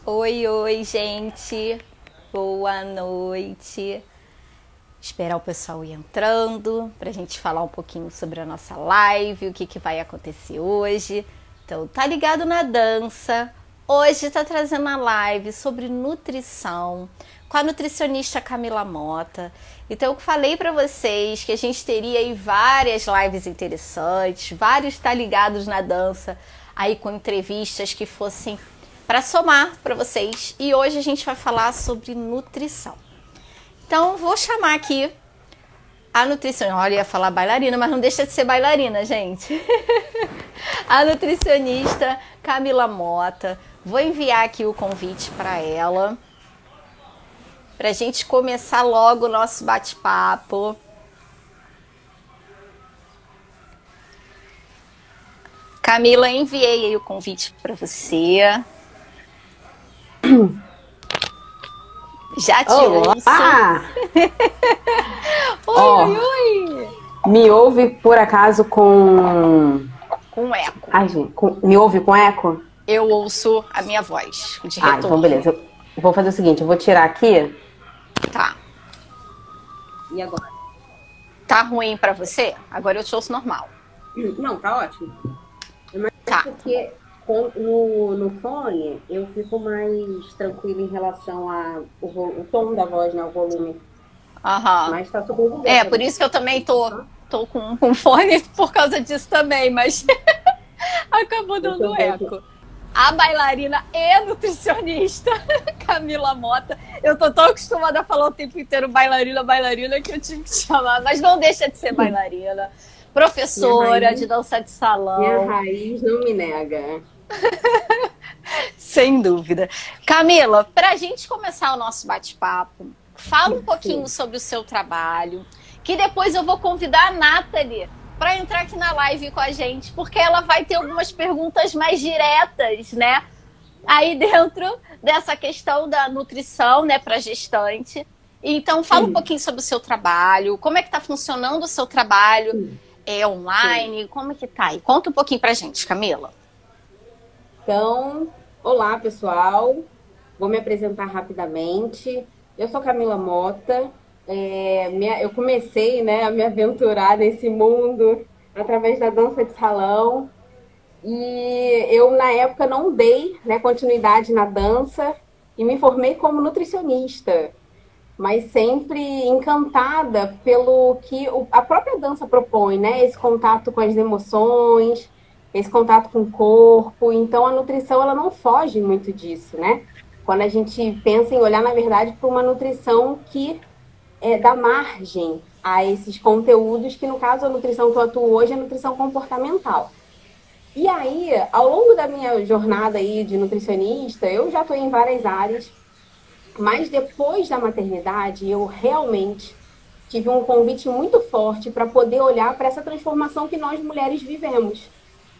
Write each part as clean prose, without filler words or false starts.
Oi, oi, gente. Boa noite. Esperar o pessoal ir entrando para a gente falar um pouquinho sobre a nossa live, o que vai acontecer hoje. Então, tá ligado na dança. Hoje tá trazendo a live sobre nutrição com a nutricionista Camila Mota. Então, eu falei para vocês que a gente teria aí várias lives interessantes, vários tá ligados na dança, aí com entrevistas que fossem para somar para vocês. E hoje a gente vai falar sobre nutrição. Então, vou chamar aqui a nutricionista. Olha, ia falar bailarina, mas não deixa de ser bailarina, gente. A nutricionista Camila Mota. Vou enviar aqui o convite para ela, para a gente começar logo o nosso bate-papo. Camila, enviei aí o convite para você. Já te ouço. Oi, oi. Me ouve por acaso com eco. Ai, gente, me ouve com eco? Eu ouço a minha voz de retorno. Então beleza. Eu vou fazer o seguinte, eu vou tirar aqui. Tá. E agora? Tá ruim pra você? Agora eu te ouço normal. Não, tá ótimo. Mas tá. Porque no fone eu fico mais tranquila em relação ao tom da voz, né? O volume. Aham. Mas tá tudo bem. Por isso que eu também tô com fone por causa disso também, mas acabou dando eco. A bailarina e nutricionista Camila Mota. Eu tô tão acostumada a falar o tempo inteiro bailarina, bailarina, que eu tive que chamar, mas não deixa de ser bailarina. Professora de dança de salão. Minha raiz não me nega. Sem dúvida. Camila, pra gente começar o nosso bate-papo, fala um pouquinho sobre o seu trabalho, que depois eu vou convidar a Nathalie para entrar aqui na live com a gente, porque ela vai ter algumas perguntas mais diretas, né? Aí dentro dessa questão da nutrição, né, para gestante. Então, fala um pouquinho sobre o seu trabalho, como é que tá funcionando o seu trabalho online, como é que tá aí? Conta um pouquinho pra gente, Camila. Então, olá, pessoal. Vou me apresentar rapidamente. Eu sou Camila Mota. Eu comecei, né, a me aventurar nesse mundo através da dança de salão. E eu, na época, não dei, né, continuidade na dança e me formei como nutricionista, mas sempre encantada pelo que a própria dança propõe, né? Esse contato com as emoções, esse contato com o corpo. Então, a nutrição ela não foge muito disso, né? Quando a gente pensa em olhar, na verdade, para uma nutrição que dá margem a esses conteúdos, que no caso a nutrição que eu atuo hoje é nutrição comportamental. E aí, ao longo da minha jornada aí de nutricionista, eu já estou em várias áreas, mas depois da maternidade, eu realmente tive um convite muito forte para poder olhar para essa transformação que nós mulheres vivemos,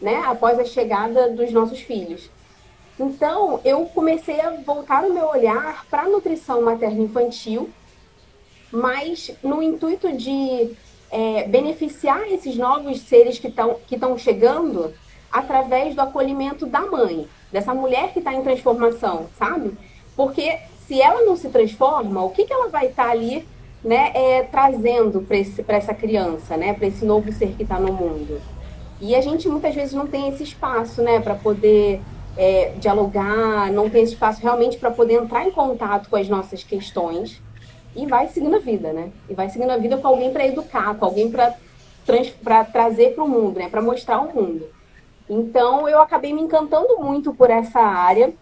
né, após a chegada dos nossos filhos. Então, eu comecei a voltar o meu olhar para a nutrição materno-infantil, mas no intuito de beneficiar esses novos seres que estão chegando através do acolhimento da mãe, dessa mulher que está em transformação, sabe? Porque se ela não se transforma, o que ela vai estar ali, né, trazendo para essa criança, né, para esse novo ser que está no mundo? E a gente muitas vezes não tem esse espaço, né, para poder dialogar, não tem esse espaço realmente para poder entrar em contato com as nossas questões. E vai seguindo a vida, né? E vai seguindo a vida com alguém para educar, com alguém para trazer para o mundo, né? Para mostrar o mundo. Então, eu acabei me encantando muito por essa área.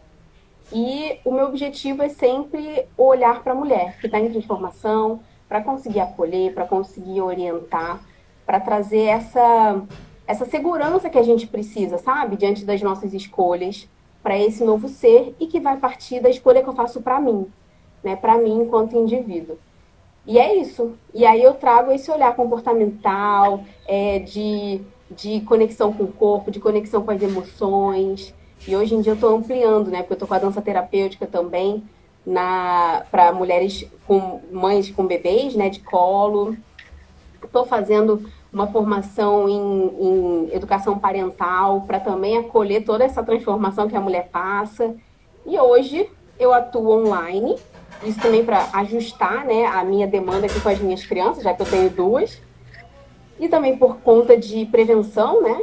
E o meu objetivo é sempre olhar para a mulher que está em transformação, para conseguir acolher, para conseguir orientar, para trazer essa segurança que a gente precisa, sabe? Diante das nossas escolhas, para esse novo ser e que vai partir da escolha que eu faço para mim. Né, para mim enquanto indivíduo. E é isso. E aí eu trago esse olhar comportamental, de conexão com o corpo, de conexão com as emoções. E hoje em dia eu estou ampliando, né, porque eu estou com a dança terapêutica também para mulheres mães com bebês, né, de colo. Estou fazendo uma formação em educação parental para também acolher toda essa transformação que a mulher passa. E hoje eu atuo online, isso também para ajustar, né, a minha demanda aqui com as minhas crianças, já que eu tenho duas, e também por conta de prevenção, né?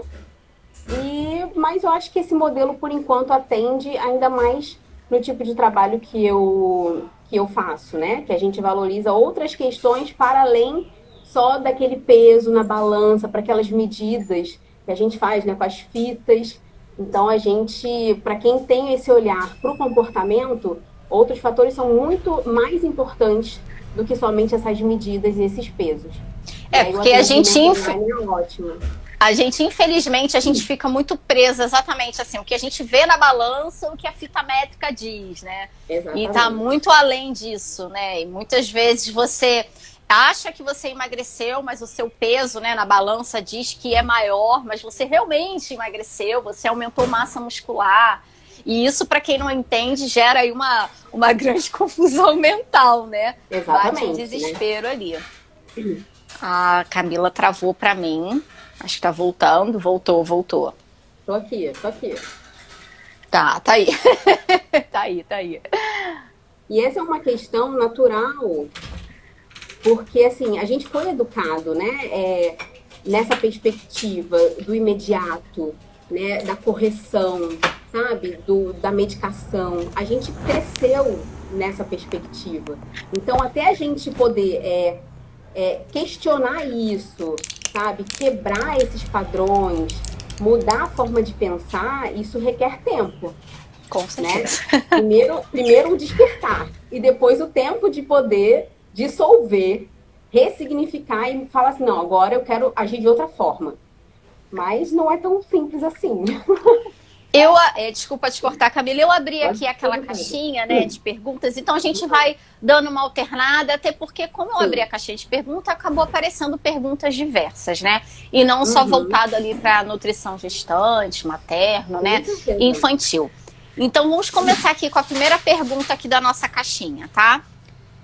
Mas eu acho que esse modelo, por enquanto, atende ainda mais no tipo de trabalho que eu faço, né? Que a gente valoriza outras questões para além só daquele peso na balança, para aquelas medidas que a gente faz, né, com as fitas. Então, a gente, para quem tem esse olhar para o comportamento, outros fatores são muito mais importantes do que somente essas medidas e esses pesos. E aí o Porque a gente, atendimento online é ótimo. infelizmente, a gente fica muito presa exatamente assim, o que a gente vê na balança, o que a fita métrica diz, né? E tá Exatamente. muito além disso, né? E muitas vezes você acha que você emagreceu, mas o seu peso, né, na balança diz que é maior, mas você realmente emagreceu, você aumentou massa muscular. E isso, para quem não entende, gera aí uma grande confusão mental, né? Bate um Exatamente, né? desespero ali. A Camila travou para mim. Acho que tá voltando. Voltou. Tô aqui, tô aqui. Tá aí. tá aí. E essa é uma questão natural, porque assim, a gente foi educado, né, nessa perspectiva do imediato, né, da correção, sabe, da medicação. A gente cresceu nessa perspectiva. Então, até a gente poder questionar isso, sabe, quebrar esses padrões, mudar a forma de pensar, isso requer tempo. Com Né? certeza. Primeiro o despertar e depois o tempo de poder dissolver, ressignificar e falar assim, não, agora eu quero agir de outra forma. Mas não é tão simples assim. Desculpa te cortar, Camila. Eu abri aqui aquela caixinha, né, de perguntas, então a gente vai dando uma alternada, até porque, como eu abri a caixinha de perguntas, acabou aparecendo perguntas diversas, né? E não só voltado ali para nutrição gestante, materno, né? E infantil. Então vamos começar aqui com a primeira pergunta aqui da nossa caixinha, tá?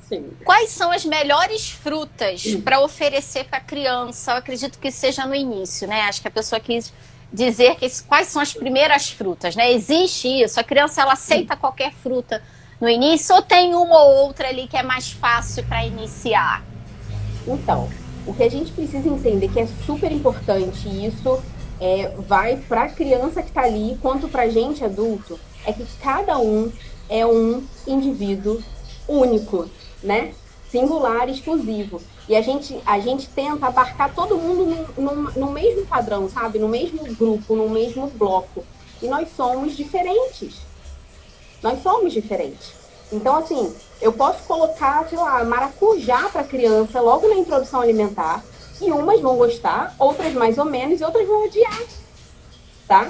Sim. Quais são as melhores frutas para oferecer para a criança? Eu acredito que seja no início, né? Acho que a pessoa quis dizer quais são as primeiras frutas, né? Existe isso? A criança ela aceita qualquer fruta no início ou tem uma ou outra ali que é mais fácil para iniciar? Então, o que a gente precisa entender que é super importante, e isso vai para a criança que está ali, quanto para a gente adulto, é que cada um é um indivíduo único, né? Singular, exclusivo. E a gente tenta abarcar todo mundo no mesmo padrão, sabe? No mesmo grupo, no mesmo bloco. E nós somos diferentes. Nós somos diferentes. Então, assim, eu posso colocar, sei lá, maracujá para criança logo na introdução alimentar, e umas vão gostar, outras mais ou menos, e outras vão odiar, tá?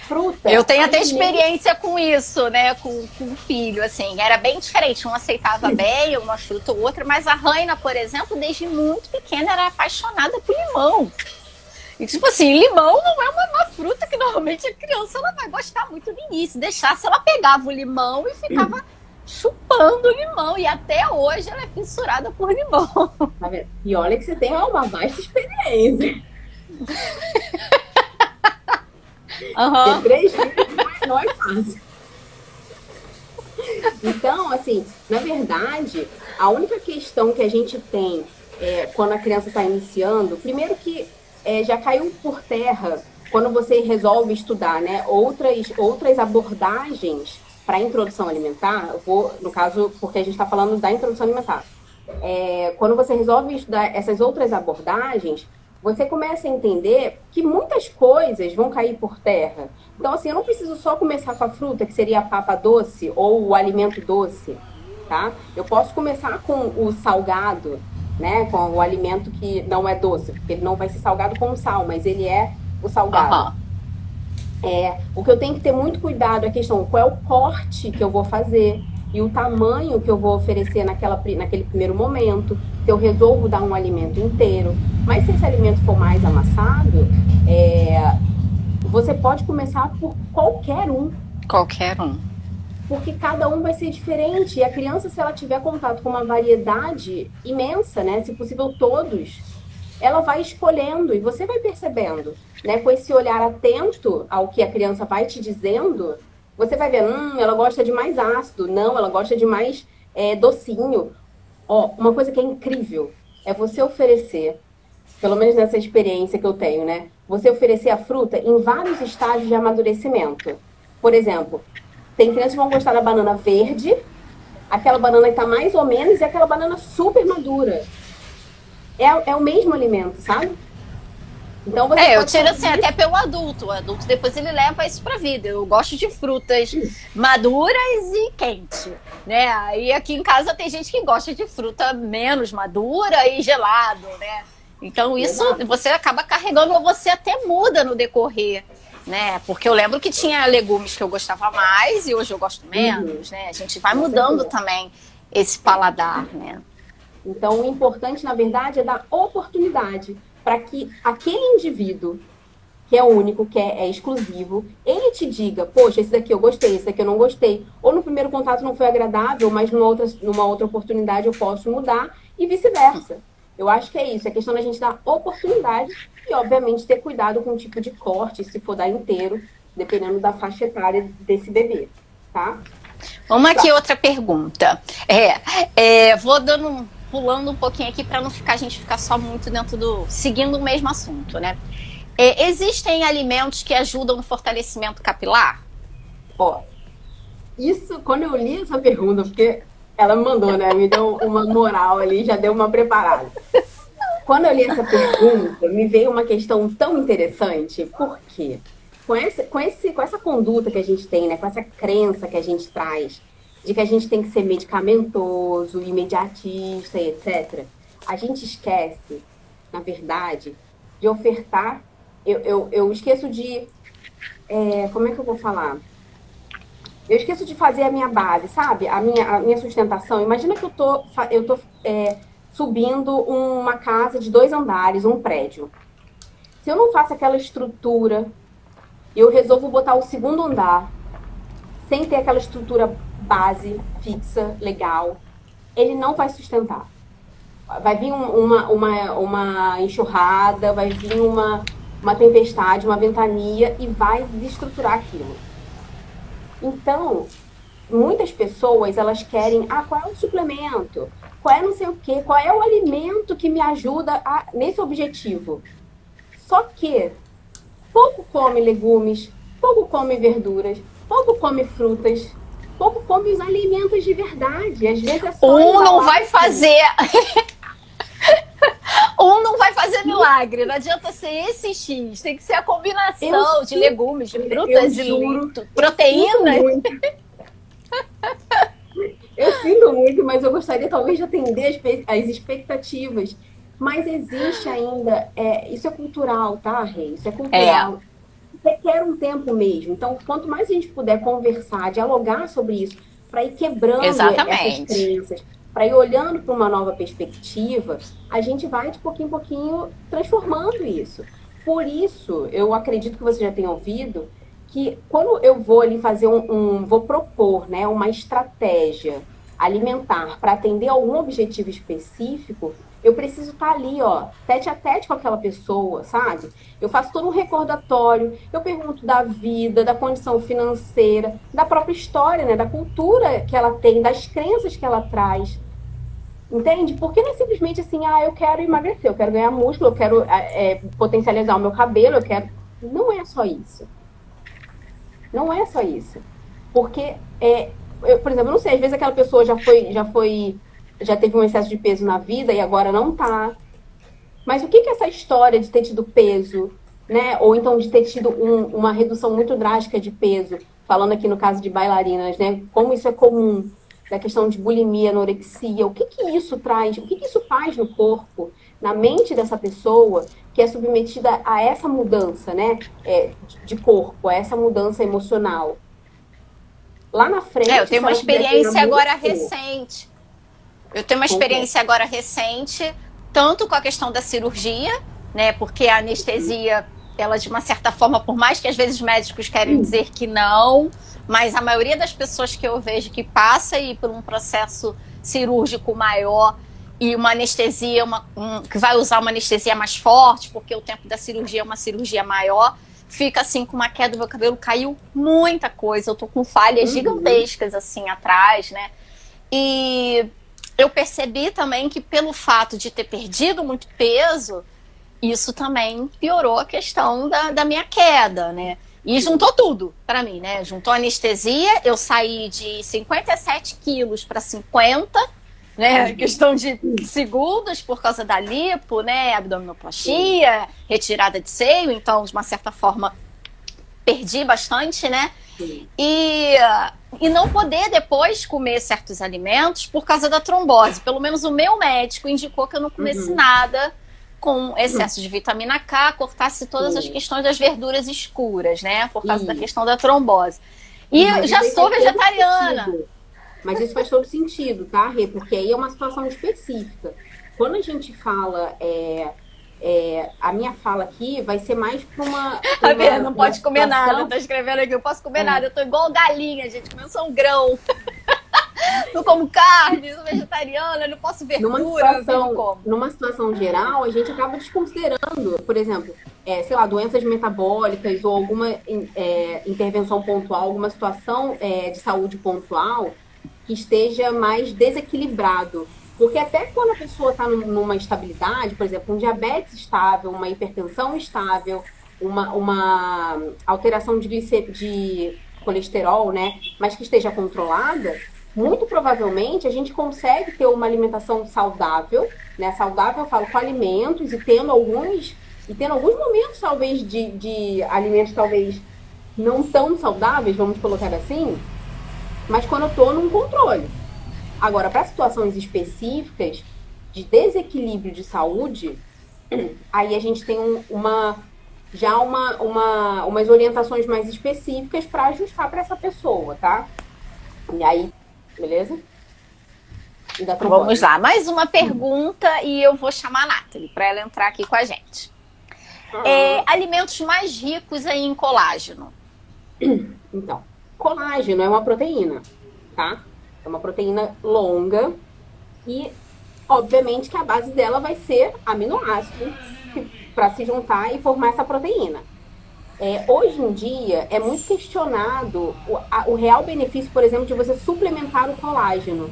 Fruta. Eu tenho até experiência com isso, né? Com o filho, assim. Era bem diferente. Um aceitava bem, uma fruta ou outra, mas a Raina, por exemplo, desde muito pequena era apaixonada por limão. E tipo assim, limão não é uma fruta que normalmente a criança ela vai gostar muito no início. Deixasse, ela pegava o limão e ficava chupando o limão. E até hoje ela é fissurada por limão. Tá vendo? E olha que você tem uma vasta experiência. Ter 3 filhos não é fácil. Então, assim, na verdade, a única questão que a gente tem quando a criança está iniciando, primeiro que já caiu por terra, quando você resolve estudar, né, outras abordagens para a introdução alimentar, no caso, porque a gente está falando da introdução alimentar. Quando você resolve estudar essas outras abordagens, você começa a entender que muitas coisas vão cair por terra. Então, assim, eu não preciso só começar com a fruta, que seria a papa doce ou o alimento doce, tá? Eu posso começar com o salgado, né? Com o alimento que não é doce, porque ele não vai ser salgado com sal, mas ele é o salgado. O que eu tenho que ter muito cuidado é a questão, qual é o corte que eu vou fazer e o tamanho que eu vou oferecer naquele primeiro momento, se eu resolvo dar um alimento inteiro. Mas se esse alimento for mais amassado, você pode começar por qualquer um. Qualquer um. Porque cada um vai ser diferente. E a criança, se ela tiver contato com uma variedade imensa, né, se possível todos, ela vai escolhendo e você vai percebendo, né, com esse olhar atento ao que a criança vai te dizendo, Você vai ver, ela gosta de mais ácido. Não, ela gosta de mais docinho. Ó, uma coisa que é incrível é você oferecer, pelo menos nessa experiência que eu tenho, né? Você oferecer a fruta em vários estágios de amadurecimento. Por exemplo, tem crianças que vão gostar da banana verde, aquela banana que tá mais ou menos, e aquela banana super madura. É o mesmo alimento, sabe? Então você Eu pode tiro fazer assim, até pelo adulto. O adulto depois ele leva isso pra vida. Eu gosto de frutas maduras e quente, né? Aí aqui em casa tem gente que gosta de fruta menos madura e gelado, né? Então isso você acaba carregando ou você até muda no decorrer, né? Porque eu lembro que tinha legumes que eu gostava mais e hoje eu gosto menos, né? A gente vai mudando também esse paladar, né? Então, o importante, na verdade, é dar oportunidade para que aquele indivíduo, que é único, que é exclusivo, ele te diga, poxa, esse daqui eu gostei, esse daqui eu não gostei. Ou no primeiro contato não foi agradável, mas numa outra oportunidade eu posso mudar e vice-versa. Eu acho que é isso, é questão da gente dar oportunidade e, obviamente, ter cuidado com o tipo de corte, se for dar inteiro, dependendo da faixa etária desse bebê, tá? Vamos aqui, outra pergunta. Vou pulando um pouquinho aqui para não ficar a gente ficar só muito seguindo o mesmo assunto, né? Existem alimentos que ajudam no fortalecimento capilar? Ó, isso, quando eu li essa pergunta, porque ela me mandou, né? Me deu uma moral ali, já deu uma preparada. Quando eu li essa pergunta, me veio uma questão tão interessante, porque com essa conduta que a gente tem, né? Com essa crença que a gente traz, de que a gente tem que ser medicamentoso, imediatista e etc., a gente esquece, na verdade, de ofertar. Eu esqueço de. Como é que eu vou falar? Eu esqueço de fazer a minha base, sabe? A minha sustentação. Imagina que eu tô subindo uma casa de 2 andares, um prédio. Se eu não faço aquela estrutura, eu resolvo botar o segundo andar, sem ter aquela estrutura base fixa, legal, ele não vai sustentar. Vai vir uma enxurrada, vai vir uma tempestade, uma ventania e vai desestruturar aquilo. Então, muitas pessoas, elas querem, qual é o suplemento? Qual é não sei o quê? Qual é o alimento que me ajuda nesse objetivo? Só que pouco come legumes, pouco come verduras, pouco come frutas, pouco come os alimentos de verdade. Às vezes é só não vai fazer. Não vai fazer milagre. Não adianta ser esse X. Tem que ser a combinação de legumes, de frutas e proteínas. Eu sinto muito, mas eu gostaria talvez de atender as expectativas. Mas existe ainda. Isso é cultural, tá, Rei? Isso é cultural. Requer um tempo mesmo. Então, quanto mais a gente puder conversar, dialogar sobre isso, para ir quebrando essas crenças, para ir olhando para uma nova perspectiva, a gente vai de pouquinho em pouquinho transformando isso. Por isso, eu acredito que você já tenha ouvido que quando eu vou ali fazer vou propor, né, uma estratégia alimentar para atender algum objetivo específico, eu preciso estar ali, ó, tete a tete com aquela pessoa, sabe? Eu faço todo um recordatório, eu pergunto da vida, da condição financeira, da própria história, né, da cultura que ela tem, das crenças que ela traz. Entende? Porque não é simplesmente assim, eu quero emagrecer, eu quero ganhar músculo, eu quero potencializar o meu cabelo, eu quero... Não é só isso. Não é só isso. Porque, por exemplo, eu não sei, às vezes aquela pessoa já teve um excesso de peso na vida e agora não tá. Mas o que é essa história de ter tido peso, né? Ou então de ter tido uma redução muito drástica de peso, falando aqui no caso de bailarinas, né? Como isso é comum, da questão de bulimia, anorexia, o que isso traz, o que isso faz no corpo, na mente dessa pessoa que é submetida a essa mudança, né? De corpo, a essa mudança emocional. Lá na frente... eu tenho uma experiência agora recente. Eu tenho uma experiência agora recente, tanto com a questão da cirurgia, né? Porque a anestesia, ela de uma certa forma, por mais que às vezes os médicos querem dizer que não, mas a maioria das pessoas que eu vejo que passa aí por um processo cirúrgico maior e uma anestesia, que vai usar uma anestesia mais forte, porque o tempo da cirurgia é uma cirurgia maior, fica assim com uma queda, meu cabelo caiu muita coisa, eu tô com falhas gigantescas assim atrás, né? E eu percebi também que pelo fato de ter perdido muito peso, isso também piorou a questão da minha queda, né? E juntou tudo para mim, né? Juntou anestesia, eu saí de 57 quilos para 50, né? Questão de segundos por causa da lipo, né? Abdominoplastia, retirada de seio, então, de uma certa forma, perdi bastante, né? E, e não poder depois comer certos alimentos por causa da trombose. Pelo menos o meu médico indicou que eu não comesse nada com excesso de vitamina K, cortasse todas as questões das verduras escuras, né? Por causa da questão da trombose. E Mas já isso aí sou faz todo vegetariana. sentido. Mas isso faz todo sentido, tá, Rê? Porque aí é uma situação específica. Quando a gente fala, a minha fala aqui vai ser mais para Tá vendo? Não uma pode comer nada. situação. Tá escrevendo aqui, eu posso comer nada. Eu tô igual galinha, gente, comendo só um grão. Não como carne, sou vegetariana, não posso verdura, eu vivo como. Numa situação geral, a gente acaba desconsiderando, por exemplo, sei lá, doenças metabólicas ou alguma intervenção pontual, alguma situação de saúde pontual que esteja mais desequilibrado. Porque até quando a pessoa está numa estabilidade, por exemplo, um diabetes estável, uma hipertensão estável, uma alteração de colesterol, né, mas que esteja controlada, muito provavelmente a gente consegue ter uma alimentação saudável, né? Saudável, eu falo com alimentos e tendo alguns momentos, talvez, de alimentos talvez não tão saudáveis, vamos colocar assim, mas quando eu estou num controle. Agora, para situações específicas de desequilíbrio de saúde, aí a gente tem umas orientações mais específicas para ajustar para essa pessoa, tá? E aí, beleza? E da trombose. Vamos lá, mais uma pergunta e eu vou chamar a Nathalie para ela entrar aqui com a gente. Alimentos mais ricos em colágeno. Então, colágeno é uma proteína, tá? É uma proteína longa e, obviamente, que a base dela vai ser aminoácido para se juntar e formar essa proteína. Hoje em dia, é muito questionado o real benefício, por exemplo, de você suplementar o colágeno.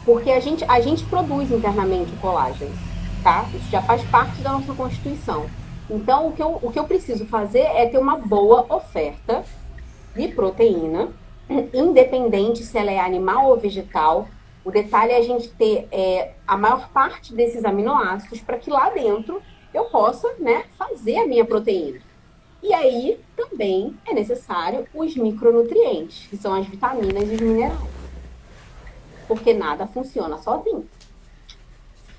Porque a gente produz internamente o colágeno, tá? Isso já faz parte da nossa constituição. Então, o que eu preciso fazer é ter uma boa oferta de proteína, independente se ela é animal ou vegetal. O detalhe é a gente ter a maior parte desses aminoácidos para que lá dentro eu possa, né, fazer a minha proteína. E aí também é necessário os micronutrientes, que são as vitaminas e os minerais. Porque nada funciona sozinho.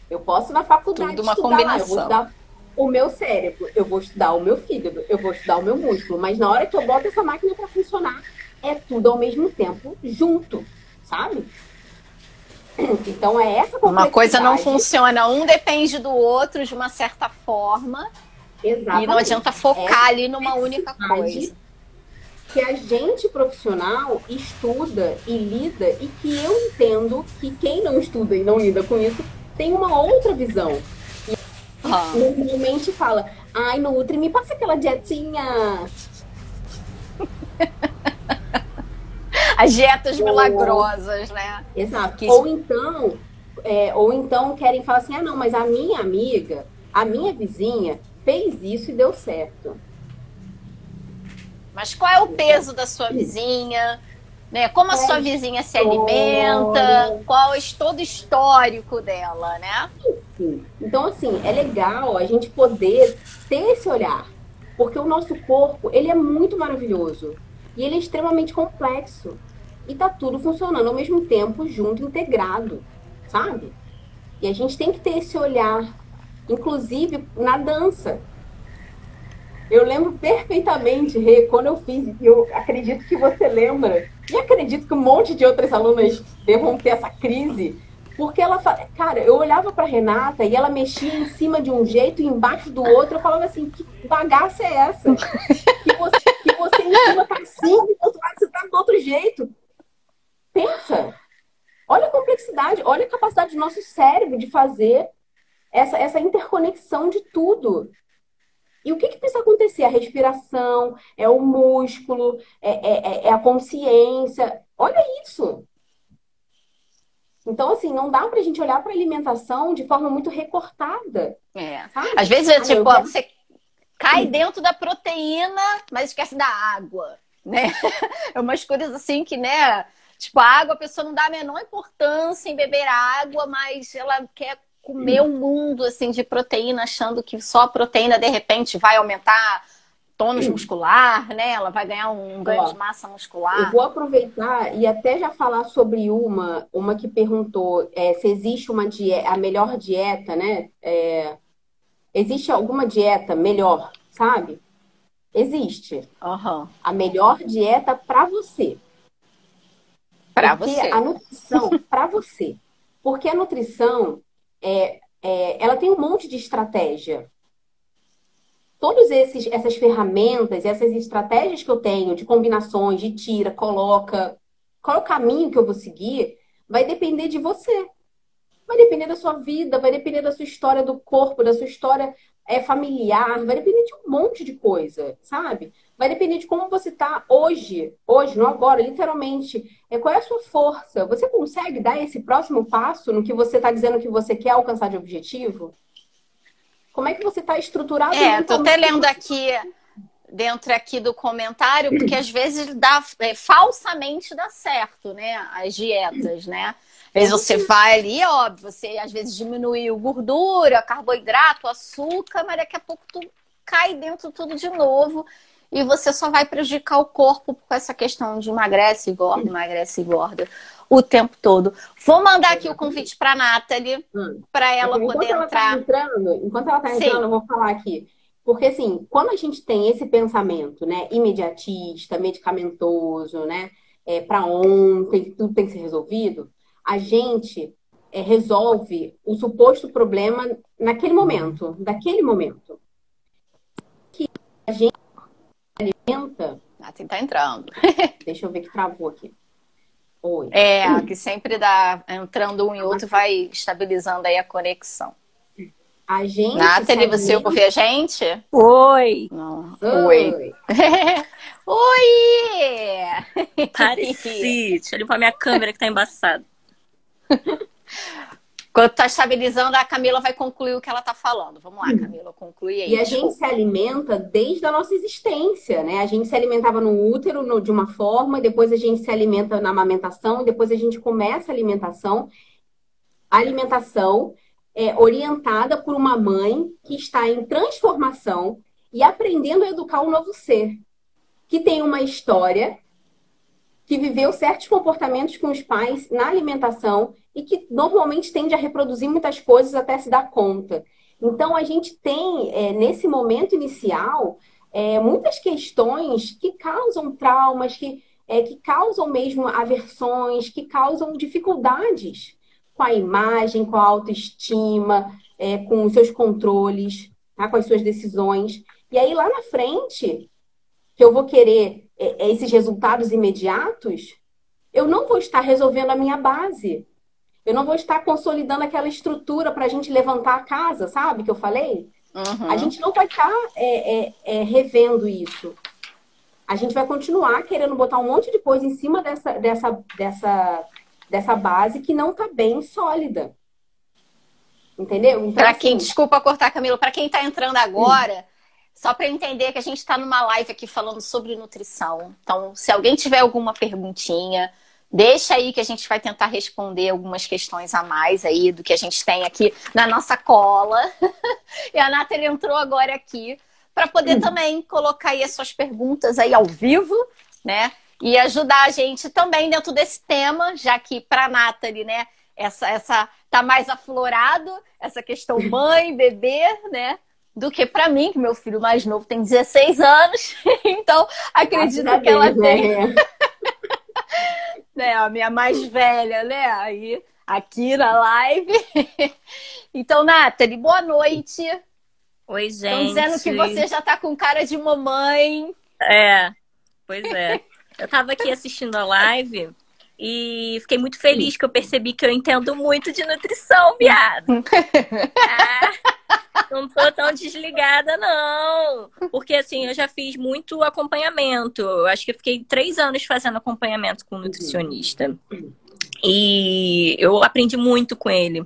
Eu posso na faculdade Tudo uma estudar lá, eu vou combinação. estudar o meu cérebro, eu vou estudar o meu fígado, eu vou estudar o meu músculo, mas na hora que eu boto essa máquina para funcionar, é tudo ao mesmo tempo, junto, sabe? Então é essa complexidade. Uma coisa não funciona, um depende do outro de uma certa forma. Exatamente. E não adianta focar ali numa única coisa. Que a gente profissional estuda e lida e que eu entendo que quem não estuda e não lida com isso tem uma outra visão. E normalmente fala, ai, Nutri, me passa aquela dietinha. As dietas milagrosas, né? Exato. Ou então querem falar assim, ah, não, mas a minha amiga, a minha vizinha fez isso e deu certo. Mas qual é o peso da sua vizinha? Né? Como a sua vizinha se alimenta? Qual é todo o histórico dela, né? Sim. Então, assim, é legal a gente poder ter esse olhar. Porque o nosso corpo, ele é muito maravilhoso. E ele é extremamente complexo. E tá tudo funcionando ao mesmo tempo, junto, integrado. Sabe? E a gente tem que ter esse olhar. Inclusive, na dança. Eu lembro perfeitamente, Rê, quando eu fiz, eu acredito que você lembra, e acredito que um monte de outras alunas devam ter essa crise, porque ela, cara, eu olhava para Renata e ela mexia em cima de um jeito e embaixo do outro, eu falava assim, que bagaça é essa? Que você em cima tá assim, e do outro lado você tá do outro jeito. Pensa, olha a complexidade, olha a capacidade do nosso cérebro de fazer essa interconexão de tudo. E o que que precisa acontecer? A respiração, é o músculo, é a consciência. Olha isso. Então, assim, não dá pra gente olhar para a alimentação de forma muito recortada, É. Às sabe? vezes, é Ah, não, eu tipo, ó, quero. você cai dentro da proteína, mas esquece da água, né? É umas coisas assim que, né? Tipo, a água, a pessoa não dá a menor importância em beber água, mas ela quer comer um mundo, assim, de proteína, achando que só a proteína, de repente, vai aumentar tônus muscular, né? Ela vai ganhar um ganho de Ó, massa eu muscular. vou aproveitar e até já falar sobre uma que perguntou se existe uma dieta, a melhor dieta, né? Existe alguma dieta melhor, sabe? Existe. Aham. A melhor dieta para você. Pra Porque a você. nutrição, para você. Porque a nutrição, ela tem um monte de estratégia. Todas essas ferramentas, essas estratégias que eu tenho de combinações, de tira, coloca, qual é o caminho que eu vou seguir, vai depender de você. Vai depender da sua vida, vai depender da sua história do corpo, da sua história familiar, vai depender de um monte de coisa, sabe? Vai depender de como você tá hoje, não agora, literalmente. Qual é a sua força? Você consegue dar esse próximo passo no que você está dizendo que você quer alcançar de objetivo? Como é que você está estruturado Tô até mentalmente para lendo você? aqui dentro aqui do comentário, porque às vezes dá falsamente dá certo, né? As dietas, né? Às vezes Com você certeza. vai ali, óbvio, você às vezes diminuiu gordura, carboidrato, açúcar, mas daqui a pouco tu cai dentro tudo de novo e você só vai prejudicar o corpo com essa questão de emagrece e engorda o tempo todo. Vou mandar aqui o Exatamente. convite para a Nathalie para ela poder entrar. Enquanto ela tá entrando, Sim. eu vou falar aqui. Porque assim, quando a gente tem esse pensamento, né, imediatista, medicamentoso, né, para ontem, tudo tem que ser resolvido, a gente resolve o suposto problema naquele momento, daquele momento. A gente tenta, Assim tá entrando. deixa eu ver que travou aqui. Oi. É, que sempre dá entrando um e outro, vai estabilizando aí a conexão. A gente se Nathalie, você alimenta. ouve a gente? Oi! Não. Oi. Oi. Oi! Pareci! Deixa eu limpar minha câmera que tá embaçada. Quando tá estabilizando, a Camila vai concluir o que ela tá falando. Vamos lá, Camila, conclui E aí, a gente se desculpa. alimenta desde a nossa existência, né? A gente se alimentava no útero de uma forma, depois a gente se alimenta na amamentação, depois a gente começa a alimentação. A alimentação é orientada por uma mãe que está em transformação e aprendendo a educar um novo ser, que tem uma história, que viveu certos comportamentos com os pais na alimentação e que normalmente tende a reproduzir muitas coisas até se dar conta. Então, a gente tem, nesse momento inicial, muitas questões que causam traumas, que causam mesmo aversões, que causam dificuldades com a imagem, com a autoestima, com os seus controles, tá? Com as suas decisões. E aí, lá na frente, que eu vou querer esses resultados imediatos, eu não vou estar resolvendo a minha base. Eu não vou estar consolidando aquela estrutura para a gente levantar a casa, sabe? Que eu falei. A Uhum. gente não vai estar revendo isso. A gente vai continuar querendo botar um monte de coisa em cima dessa base que não está bem sólida. Entendeu? Então, Para quem, assim, desculpa cortar, Camila, para quem está entrando agora, só para entender que a gente está numa live aqui falando sobre nutrição. Então, se alguém tiver alguma perguntinha, deixa aí que a gente vai tentar responder algumas questões a mais aí do que a gente tem aqui na nossa cola. E a Nathalie entrou agora aqui para poder também colocar aí as suas perguntas aí ao vivo, né? E ajudar a gente também dentro desse tema, já que para a Nathalie, né, essa tá mais aflorado, essa questão mãe, bebê, né? Do que para mim, que meu filho mais novo tem 16 anos. Então, graças a acredito que ela Deus, tem, né? né, a minha mais velha, né, aí aqui na live. Então, Nathalie, boa noite. Oi, Estão dizendo que gente. você já tá com cara de mamãe. É, pois é. Eu tava aqui assistindo a live e fiquei muito feliz que eu percebi que eu entendo muito de nutrição, viado. Ah, Não tô tão desligada, não. Porque, assim, eu já fiz muito acompanhamento. Eu acho que eu fiquei 3 anos fazendo acompanhamento com um nutricionista. E eu aprendi muito com ele.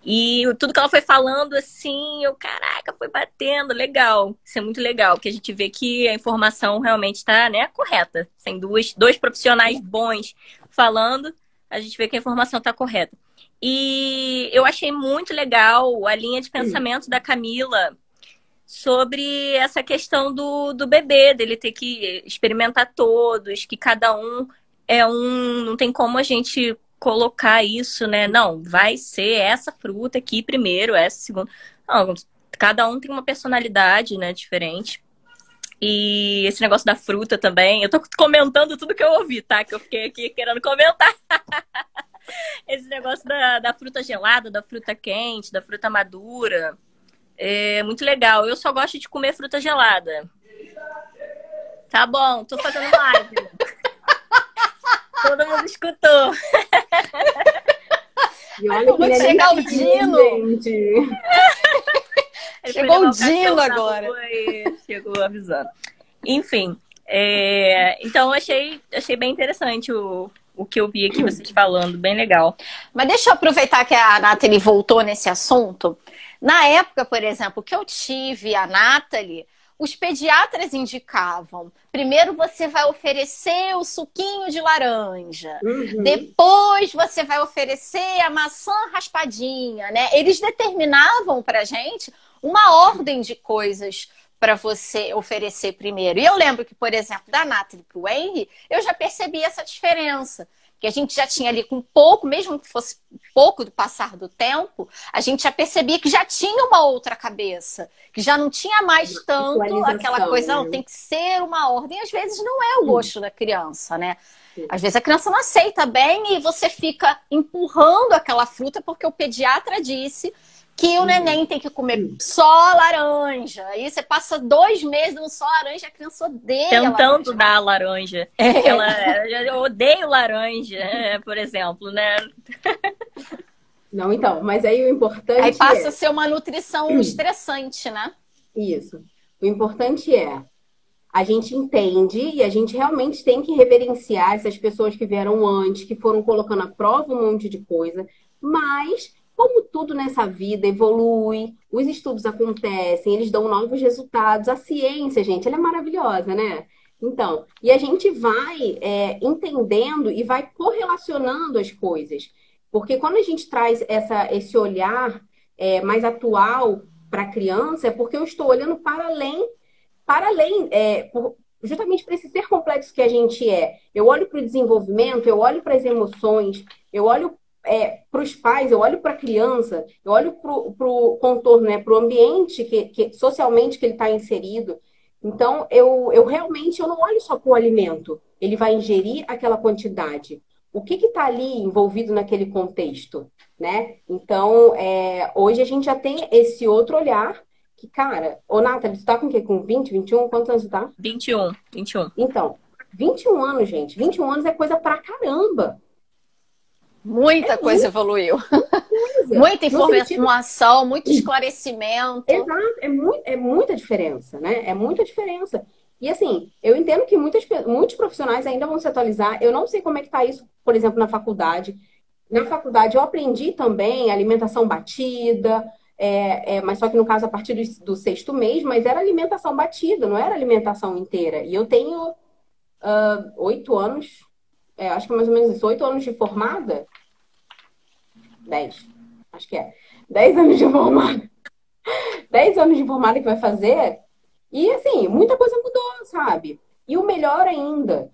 E tudo que ela foi falando, assim, caraca, foi batendo. Legal. Isso é muito legal, porque a gente vê que a informação realmente está, né, correta. Sem dois profissionais bons falando, a gente vê que a informação está correta. E eu achei muito legal a linha de pensamento da Camila sobre essa questão do bebê, dele ter que experimentar todos, que cada um é um. Não tem como a gente colocar isso, né? Não, vai ser essa fruta aqui primeiro, essa segunda. Não, cada um tem uma personalidade, né, diferente. E esse negócio da fruta também, eu tô comentando tudo que eu ouvi, tá? Que eu fiquei aqui querendo comentar. Esse negócio da fruta gelada, da fruta quente, da fruta madura. É muito legal. Eu só gosto de comer fruta gelada. Tá bom, tô fazendo live. Todo mundo escutou. E olha que Vou chegar o Dino. gente. Chegou o Dino agora. Chegou avisando. Enfim, então eu achei bem interessante o que eu vi aqui vocês falando, bem legal. Mas deixa eu aproveitar que a Nathalie voltou nesse assunto. Na época, por exemplo, que eu tive a Nathalie, os pediatras indicavam: primeiro você vai oferecer o suquinho de laranja, depois você vai oferecer a maçã raspadinha, né? Eles determinavam pra gente uma ordem de coisas para você oferecer primeiro. E eu lembro que, por exemplo, da Nathalie para o Henry, eu já percebi essa diferença. Que a gente já tinha ali com pouco, mesmo que fosse pouco do passar do tempo, a gente já percebia que já tinha uma outra cabeça. Que já não tinha mais tanto aquela coisa, não, tem que ser uma ordem. Às vezes não é o gosto da criança, né? Às vezes a criança não aceita bem e você fica empurrando aquela fruta porque o pediatra disse que o neném tem que comer só laranja. Aí você passa 2 meses dando só laranja, a criança odeia tentando dar a laranja. Eu odeio laranja, por exemplo, né? Não, então, mas aí o importante aí passa a ser uma nutrição estressante, né? Isso. O importante a gente entende e a gente realmente tem que reverenciar essas pessoas que vieram antes, que foram colocando à prova um monte de coisa, mas como tudo nessa vida evolui, os estudos acontecem, eles dão novos resultados. A ciência, gente, ela é maravilhosa, né? Então, e a gente vai entendendo e vai correlacionando as coisas. Porque quando a gente traz esse olhar mais atual para a criança, é porque eu estou olhando para além, justamente para esse ser complexo que a gente é. Eu olho para o desenvolvimento, eu olho para as emoções, eu olho para os pais, eu olho para a criança, eu olho para o contorno, né, para o ambiente que socialmente que ele está inserido. Então, eu realmente eu não olho só para o alimento. Ele vai ingerir aquela quantidade. O que está ali envolvido naquele contexto, né? Então, hoje a gente já tem esse outro olhar que, cara... Ô, Nathalie, tu tá com o quê? Com 20, 21? Quantos anos tu tá? 21. Então, 21 anos, gente. 21 anos é coisa pra caramba. Muita coisa evoluiu. Muita informação, muito esclarecimento. Exato, é muita diferença, né? É muita diferença. E assim, eu entendo que muitos profissionais ainda vão se atualizar. Eu não sei como é que tá isso, por exemplo, na faculdade. Na faculdade eu aprendi também alimentação batida, mas só que no caso a partir do 6º mês, mas era alimentação batida, não era alimentação inteira. E eu tenho 8 anos, acho que é mais ou menos isso, 8 anos de formada. 10, acho que 10 anos de formada. 10 anos de formada que vai fazer. E assim, muita coisa mudou, sabe? E o melhor ainda,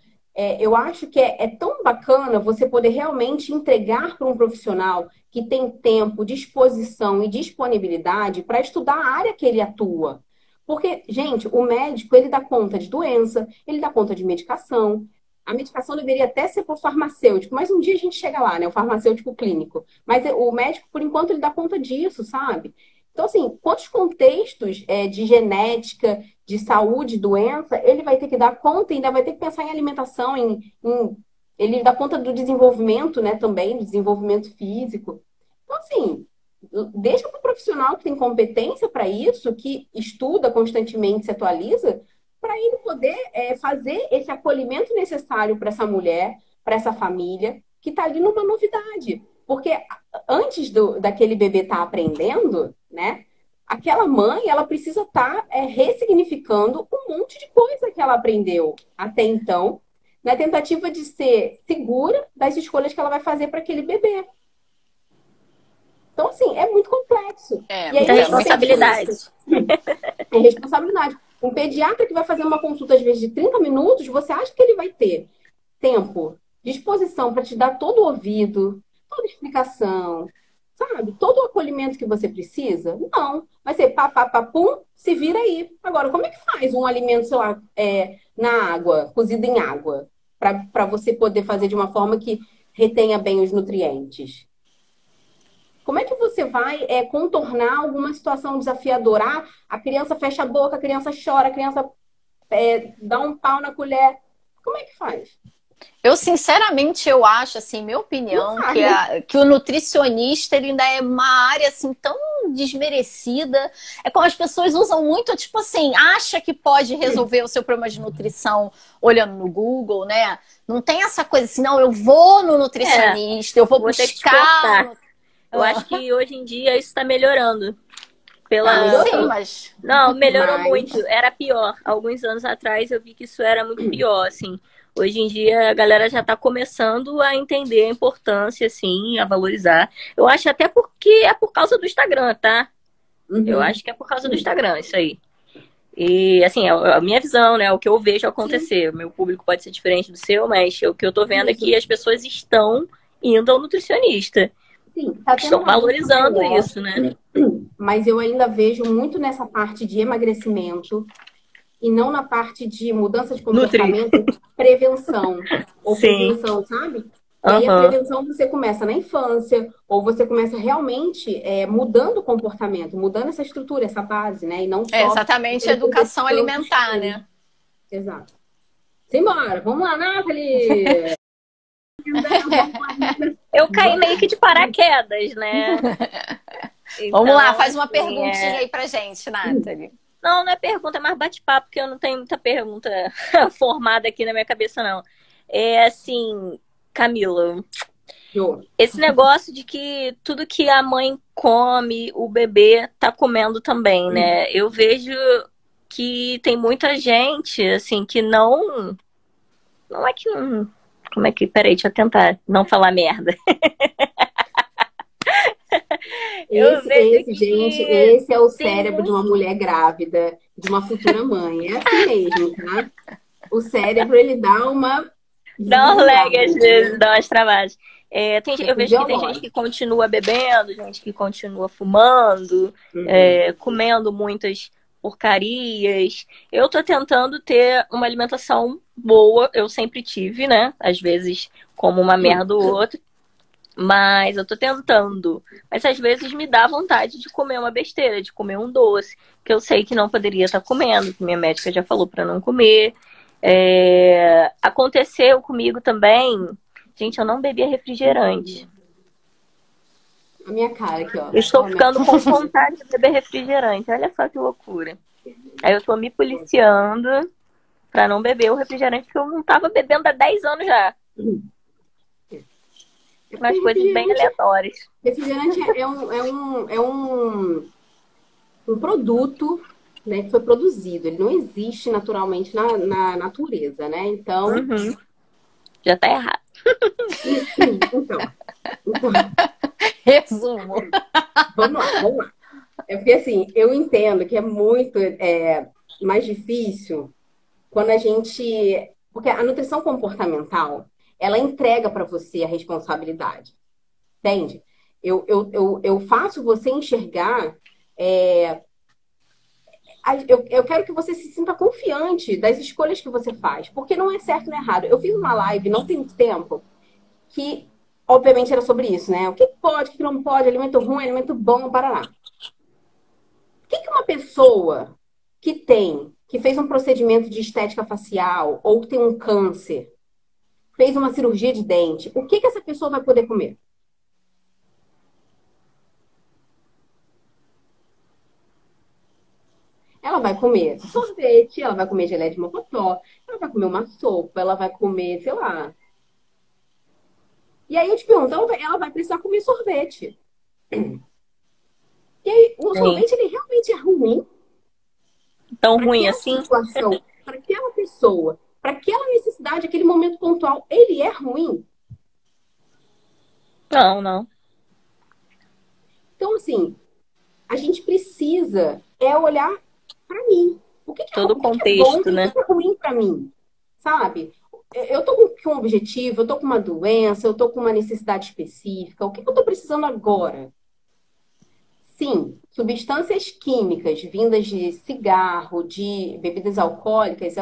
eu acho que é tão bacana você poder realmente entregar para um profissional que tem tempo, disposição e disponibilidade para estudar a área que ele atua. Porque, gente, o médico, ele dá conta de doença, ele dá conta de medicação. A medicação deveria até ser para o farmacêutico, mas um dia a gente chega lá, né? O farmacêutico clínico. Mas o médico, por enquanto, ele dá conta disso, sabe? Então, assim, quantos contextos de genética, de saúde, doença, ele vai ter que dar conta e ainda vai ter que pensar em alimentação, ele dá conta do desenvolvimento, né, também, do desenvolvimento físico. Então, assim, deixa para o profissional que tem competência para isso, que estuda constantemente, se atualiza, para ele poder fazer esse acolhimento necessário para essa mulher, para essa família, que está ali numa novidade. Porque antes daquele bebê estar aprendendo, né? Aquela mãe, ela precisa estar ressignificando um monte de coisa que ela aprendeu até então, na tentativa de ser segura das escolhas que ela vai fazer para aquele bebê. Então, assim, é muito complexo. E aí, muita responsabilidade. É responsabilidade. Um pediatra que vai fazer uma consulta, às vezes, de 30 minutos, você acha que ele vai ter tempo, disposição para te dar todo o ouvido, toda a explicação, sabe? Todo o acolhimento que você precisa? Não. Vai ser pá, pá, pá, pum, se vira aí. Agora, como é que faz um alimento, sei lá, na água, cozido em água, para você poder fazer de uma forma que retenha bem os nutrientes? Como é que você vai contornar alguma situação desafiadora? Ah, a criança fecha a boca, a criança chora, a criança dá um pau na colher. Como é que faz? Eu, sinceramente, eu acho, assim, minha opinião, que o nutricionista ele ainda é uma área, assim, tão desmerecida. É como as pessoas usam muito, tipo assim, acha que pode resolver o seu problema de nutrição olhando no Google, né? Não tem essa coisa assim, não, eu vou no nutricionista, eu vou buscar... Eu acho que hoje em dia isso está melhorando. Sim, mas... Não, melhorou muito. Era pior. Alguns anos atrás eu vi que isso era muito pior, assim. Hoje em dia a galera já está começando a entender a importância, assim, a valorizar. Eu acho até porque é por causa do Instagram, tá? Eu acho que é por causa do Instagram, isso aí. E, assim, é a minha visão, né? O que eu vejo acontecer. O meu público pode ser diferente do seu, mas o que eu tô vendo é que as pessoas estão indo ao nutricionista. Sim, tá estão valorizando isso, né? Mas eu ainda vejo muito nessa parte de emagrecimento e não na parte de mudança de comportamento, prevenção. Ou prevenção, sabe? E aí a prevenção você começa na infância, ou você começa realmente mudando o comportamento, mudando essa estrutura, essa base, né? E não só exatamente a educação alimentar, né? Exato. Simbora, vamos lá, Nathalie! Eu caí meio que de paraquedas, né? Então, vamos lá, faz uma perguntinha aí pra gente, Nathalie. Não é pergunta, é mais bate-papo, porque eu não tenho muita pergunta formada aqui na minha cabeça, não. É assim, Camila, esse negócio de que tudo que a mãe come, o bebê tá comendo também, né? Eu vejo que tem muita gente, assim, que não é que não... Como é que... Peraí, deixa eu tentar não falar merda. Esse é o cérebro de uma mulher grávida, de uma futura mãe. É assim mesmo, tá? O cérebro, ele dá uma... Dá um lag às vezes, dá umas travadas. Eu vejo que tem gente que continua bebendo, gente que continua fumando, comendo muitas porcarias. Eu tô tentando ter uma alimentação boa, eu sempre tive, né? Às vezes como uma merda ou outra. Mas eu tô tentando. Mas às vezes me dá vontade de comer uma besteira, de comer um doce, que eu sei que não poderia estar comendo, que minha médica já falou pra não comer. Aconteceu comigo também. Gente, eu não bebia refrigerante. A minha cara aqui, ó. Eu estou ficando com vontade de beber refrigerante. Olha só que loucura. Aí eu tô me policiando pra não beber o refrigerante, porque eu não tava bebendo há 10 anos já. Umas coisas bem aleatórias. Refrigerante é um produto, né, que foi produzido. Ele não existe naturalmente na natureza, né? Então... Já tá errado. Então. Resumo. Vamos lá. É porque, assim, eu entendo que é muito mais difícil quando a gente... Porque a nutrição comportamental, ela entrega para você a responsabilidade. Entende? Eu faço você enxergar... Eu quero que você se sinta confiante das escolhas que você faz. Porque não é certo nem errado. Eu fiz uma live não tem muito tempo que, obviamente, era sobre isso, né? O que pode, o que não pode, alimento ruim, alimento bom, parará. O que uma pessoa que fez um procedimento de estética facial ou que tem um câncer, fez uma cirurgia de dente, o que essa pessoa vai poder comer? vai comer sorvete, ela vai comer geleia de mocotó, ela vai comer uma sopa, ela vai comer, sei lá. E aí eu te pergunto, ela vai precisar comer sorvete. E aí, o Sim. sorvete, ele realmente é ruim Tão para ruim aquela assim? situação, para aquela pessoa, para aquela necessidade, aquele momento pontual, ele é ruim? Não, não. Então, assim, a gente precisa olhar para mim. Todo o O que que é bom, o contexto, que né? que é ruim para mim? Sabe? Eu tô com um objetivo, eu tô com uma doença, eu tô com uma necessidade específica. O que que eu tô precisando agora? Sim, substâncias químicas vindas de cigarro, de bebidas alcoólicas,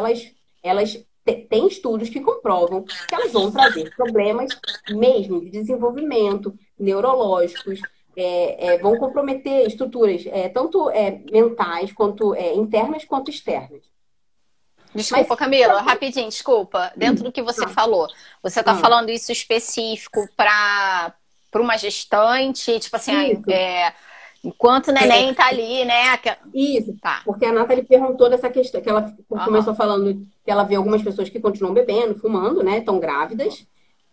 têm estudos que comprovam que elas vão trazer problemas mesmo de desenvolvimento neurológicos, vão comprometer estruturas tanto mentais quanto internas quanto externas. Desculpa, Mas Camila, rapidinho, desculpa. Dentro do que você ah, falou, você está ah, falando isso específico para uma gestante, tipo assim, isso. enquanto o neném tá ali, né? Isso, Tá. porque a Nathalie perguntou dessa questão, que ela Aham. começou falando que ela vê algumas pessoas que continuam bebendo, fumando, né? Estão grávidas,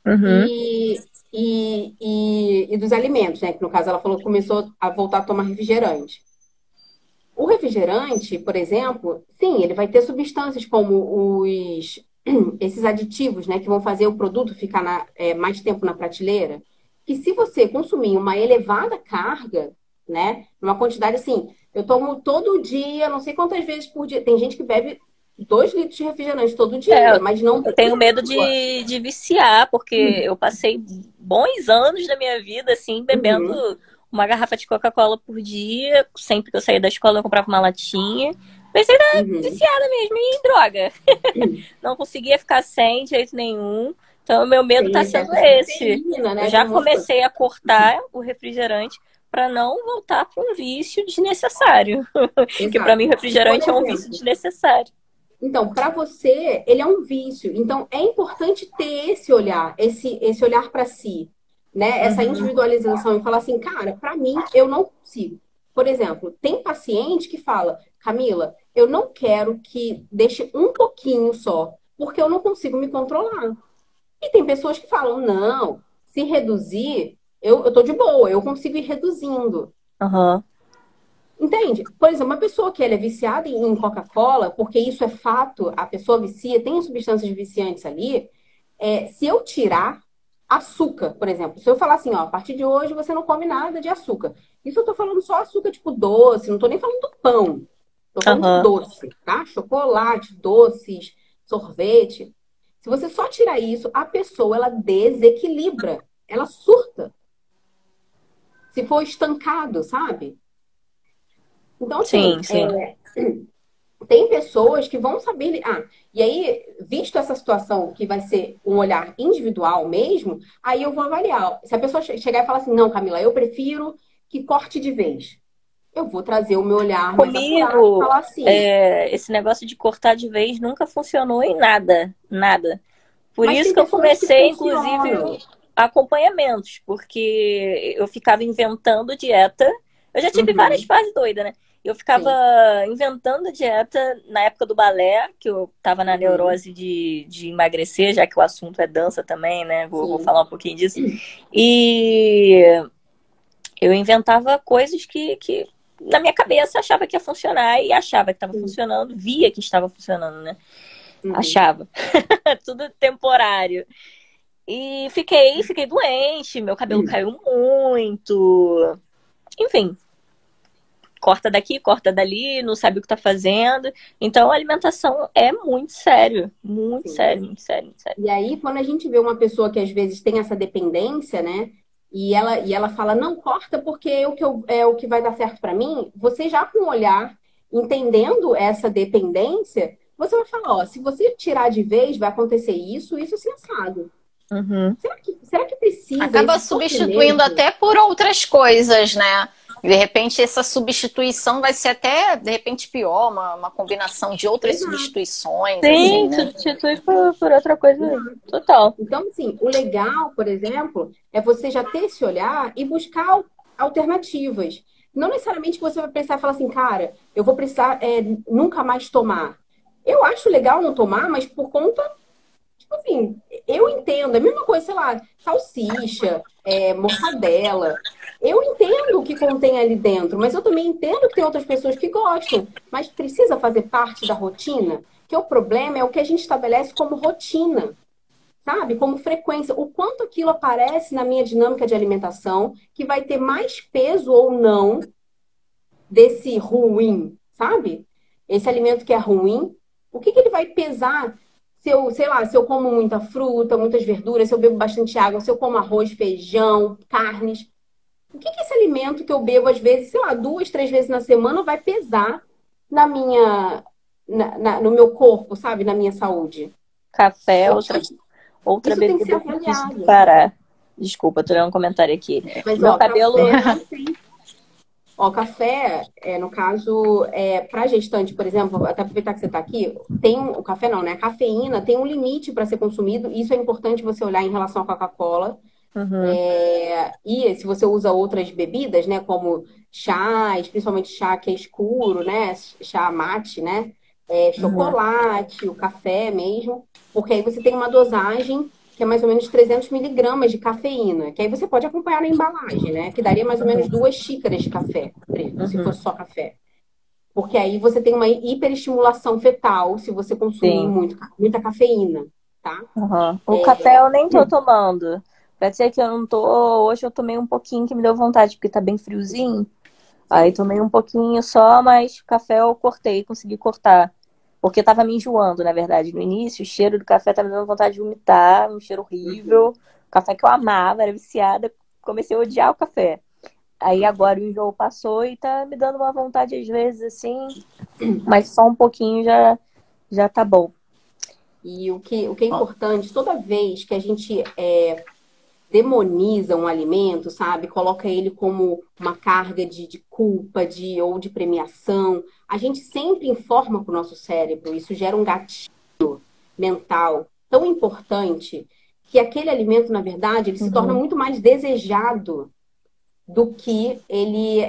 Uhum. e dos alimentos, né? Que no caso ela falou que começou a voltar a tomar refrigerante. O refrigerante, por exemplo, sim, ele vai ter substâncias como esses aditivos, né? Que vão fazer o produto ficar mais tempo na prateleira. Que se você consumir uma elevada carga, né? Uma quantidade assim, eu tomo todo dia, não sei quantas vezes por dia. Tem gente que bebe 2 litros de refrigerante todo É, dia, mas não eu bebe tenho medo água. de viciar, porque eu passei bons anos da minha vida, assim, bebendo Uhum, uma garrafa de Coca-Cola por dia. Sempre que eu saía da escola, eu comprava uma latinha. Pensei na uhum, viciada mesmo em droga. uhum. Não conseguia ficar sem de jeito nenhum. Então, o meu medo Tem tá sendo excesso de esse. cafeína, Eu né? Tem já um monte de coisa. comecei a cortar o refrigerante para não voltar para um vício desnecessário. Porque para Exato. mim, E, por refrigerante é um vício exemplo, desnecessário. então, para você, ele é um vício. Então, é importante ter esse olhar, esse olhar para si, né? Essa Uhum. individualização e falar assim, cara, para mim, eu não consigo. Por exemplo, tem paciente que fala, Camila, eu não quero que deixe um pouquinho só, porque eu não consigo me controlar. E tem pessoas que falam, não, se reduzir, eu tô de boa, eu consigo ir reduzindo. Uhum. Entende? Por exemplo, uma pessoa que ela é viciada em Coca-Cola, porque isso é fato, a pessoa vicia, tem substâncias viciantes ali. Se eu tirar açúcar, por exemplo, se eu falar assim, ó, a partir de hoje você não come nada de açúcar. Isso eu tô falando só açúcar tipo doce, não tô nem falando do pão. Tô falando de Uhum. doce, tá? Chocolate, doces, sorvete. Se você só tirar isso, a pessoa ela desequilibra, ela surta. Se for estancado, sabe? Então, assim, Sim, sim. tem pessoas que vão saber. E aí, visto essa situação que vai ser um olhar individual mesmo, aí eu vou avaliar. Se a pessoa chegar e falar assim, não, Camila, eu prefiro que corte de vez. Eu vou trazer o meu olhar mais apurado e Comigo, falar assim. esse negócio de cortar de vez nunca funcionou em nada, nada. Por Mas isso tem que eu pessoas que comecei, inclusive, funcionam. acompanhamentos, porque eu ficava inventando dieta. Eu já tive várias Uhum, fases doidas, né? Eu ficava sim. inventando dieta na época do balé, que eu tava na Uhum, neurose de emagrecer, já que o assunto é dança também, né? Vou sim. falar um pouquinho disso. E eu inventava coisas que na minha cabeça achava que ia funcionar e achava que estava Sim. funcionando, via que estava funcionando, né? Uhum, Achava. Tudo temporário. E fiquei doente, meu cabelo caiu muito. Enfim, corta daqui, corta dali, não sabe o que tá fazendo. Então a alimentação é muito sério. Muito sim. sério, muito sério, muito sério. E aí, quando a gente vê uma pessoa que às vezes tem essa dependência, né? E ela fala, não corta porque é o que vai dar certo para mim, você já com o olhar, entendendo essa dependência, você vai falar, ó, se você tirar de vez, vai acontecer isso, isso assim, assado. Uhum. Será que precisa Acaba esse substituindo sofrimento? até por outras coisas, né? De repente, essa substituição vai ser até, de repente, pior, uma combinação de outras Exato, substituições, assim, Sim, né? substitui por outra coisa exato. total. Então, assim, o legal, por exemplo, é você já ter esse olhar e buscar alternativas. não necessariamente você vai precisar falar assim, cara, eu vou precisar nunca mais tomar. Eu acho legal não tomar, mas por conta, tipo assim, eu entendo. É a mesma coisa, sei lá, salsicha, mortadela. Eu entendo o que contém ali dentro, mas eu também entendo que tem outras pessoas que gostam. Mas precisa fazer parte da rotina? Que o problema é o que a gente estabelece como rotina, sabe? Como frequência. O quanto aquilo aparece na minha dinâmica de alimentação, que vai ter mais peso ou não desse ruim, sabe? Esse alimento que é ruim, o que que ele vai pesar se eu, sei lá, se eu como muita fruta, muitas verduras, se eu bebo bastante água, se eu como arroz, feijão, carnes. O que que esse alimento que eu bebo, às vezes, sei lá, 2, 3 vezes na semana, vai pesar na minha, no meu corpo, sabe? Na minha saúde. Café é Eu outra, acho que outra isso tem que ser bebida difícil de avaliado. parar. Desculpa, tô lendo um comentário aqui. Mas, Meu ó, cabelo. café não tem. Ó, café, no caso, para gestante, por exemplo, até aproveitar que você está aqui, o café não, né? A cafeína tem um limite para ser consumido. Isso é importante você olhar em relação à Coca-Cola. Uhum, E se você usa outras bebidas, né, como chás, principalmente chá que é escuro, né, chá mate, né, uhum. chocolate, o café mesmo, porque aí você tem uma dosagem que é mais ou menos 300 miligramas de cafeína, que aí você pode acompanhar na embalagem, né, que daria mais ou menos 2 xícaras de café preto, se Uhum, fosse só café. Porque aí você tem uma hiperestimulação fetal se você consumir sim. muita cafeína, tá? Uhum. O café eu nem tô tomando. Pra dizer que eu não tô. Hoje eu tomei um pouquinho que me deu vontade, porque tá bem friozinho. Aí Sim. tomei um pouquinho só, mas café eu cortei, consegui cortar. Porque tava me enjoando, na verdade. No início, o cheiro do café tava me dando vontade de vomitar, um cheiro horrível. Café que eu amava, era viciada. Comecei a odiar o café. Aí agora o enjoo passou e tá me dando uma vontade às vezes assim, mas só um pouquinho já tá bom. E o que é importante, toda vez que a gente demoniza um alimento, sabe? Coloca ele como uma carga de culpa, ou de premiação, a gente sempre informa para o nosso cérebro, isso gera um gatilho mental tão importante que aquele alimento, na verdade, ele se torna Uhum. muito mais desejado do que ele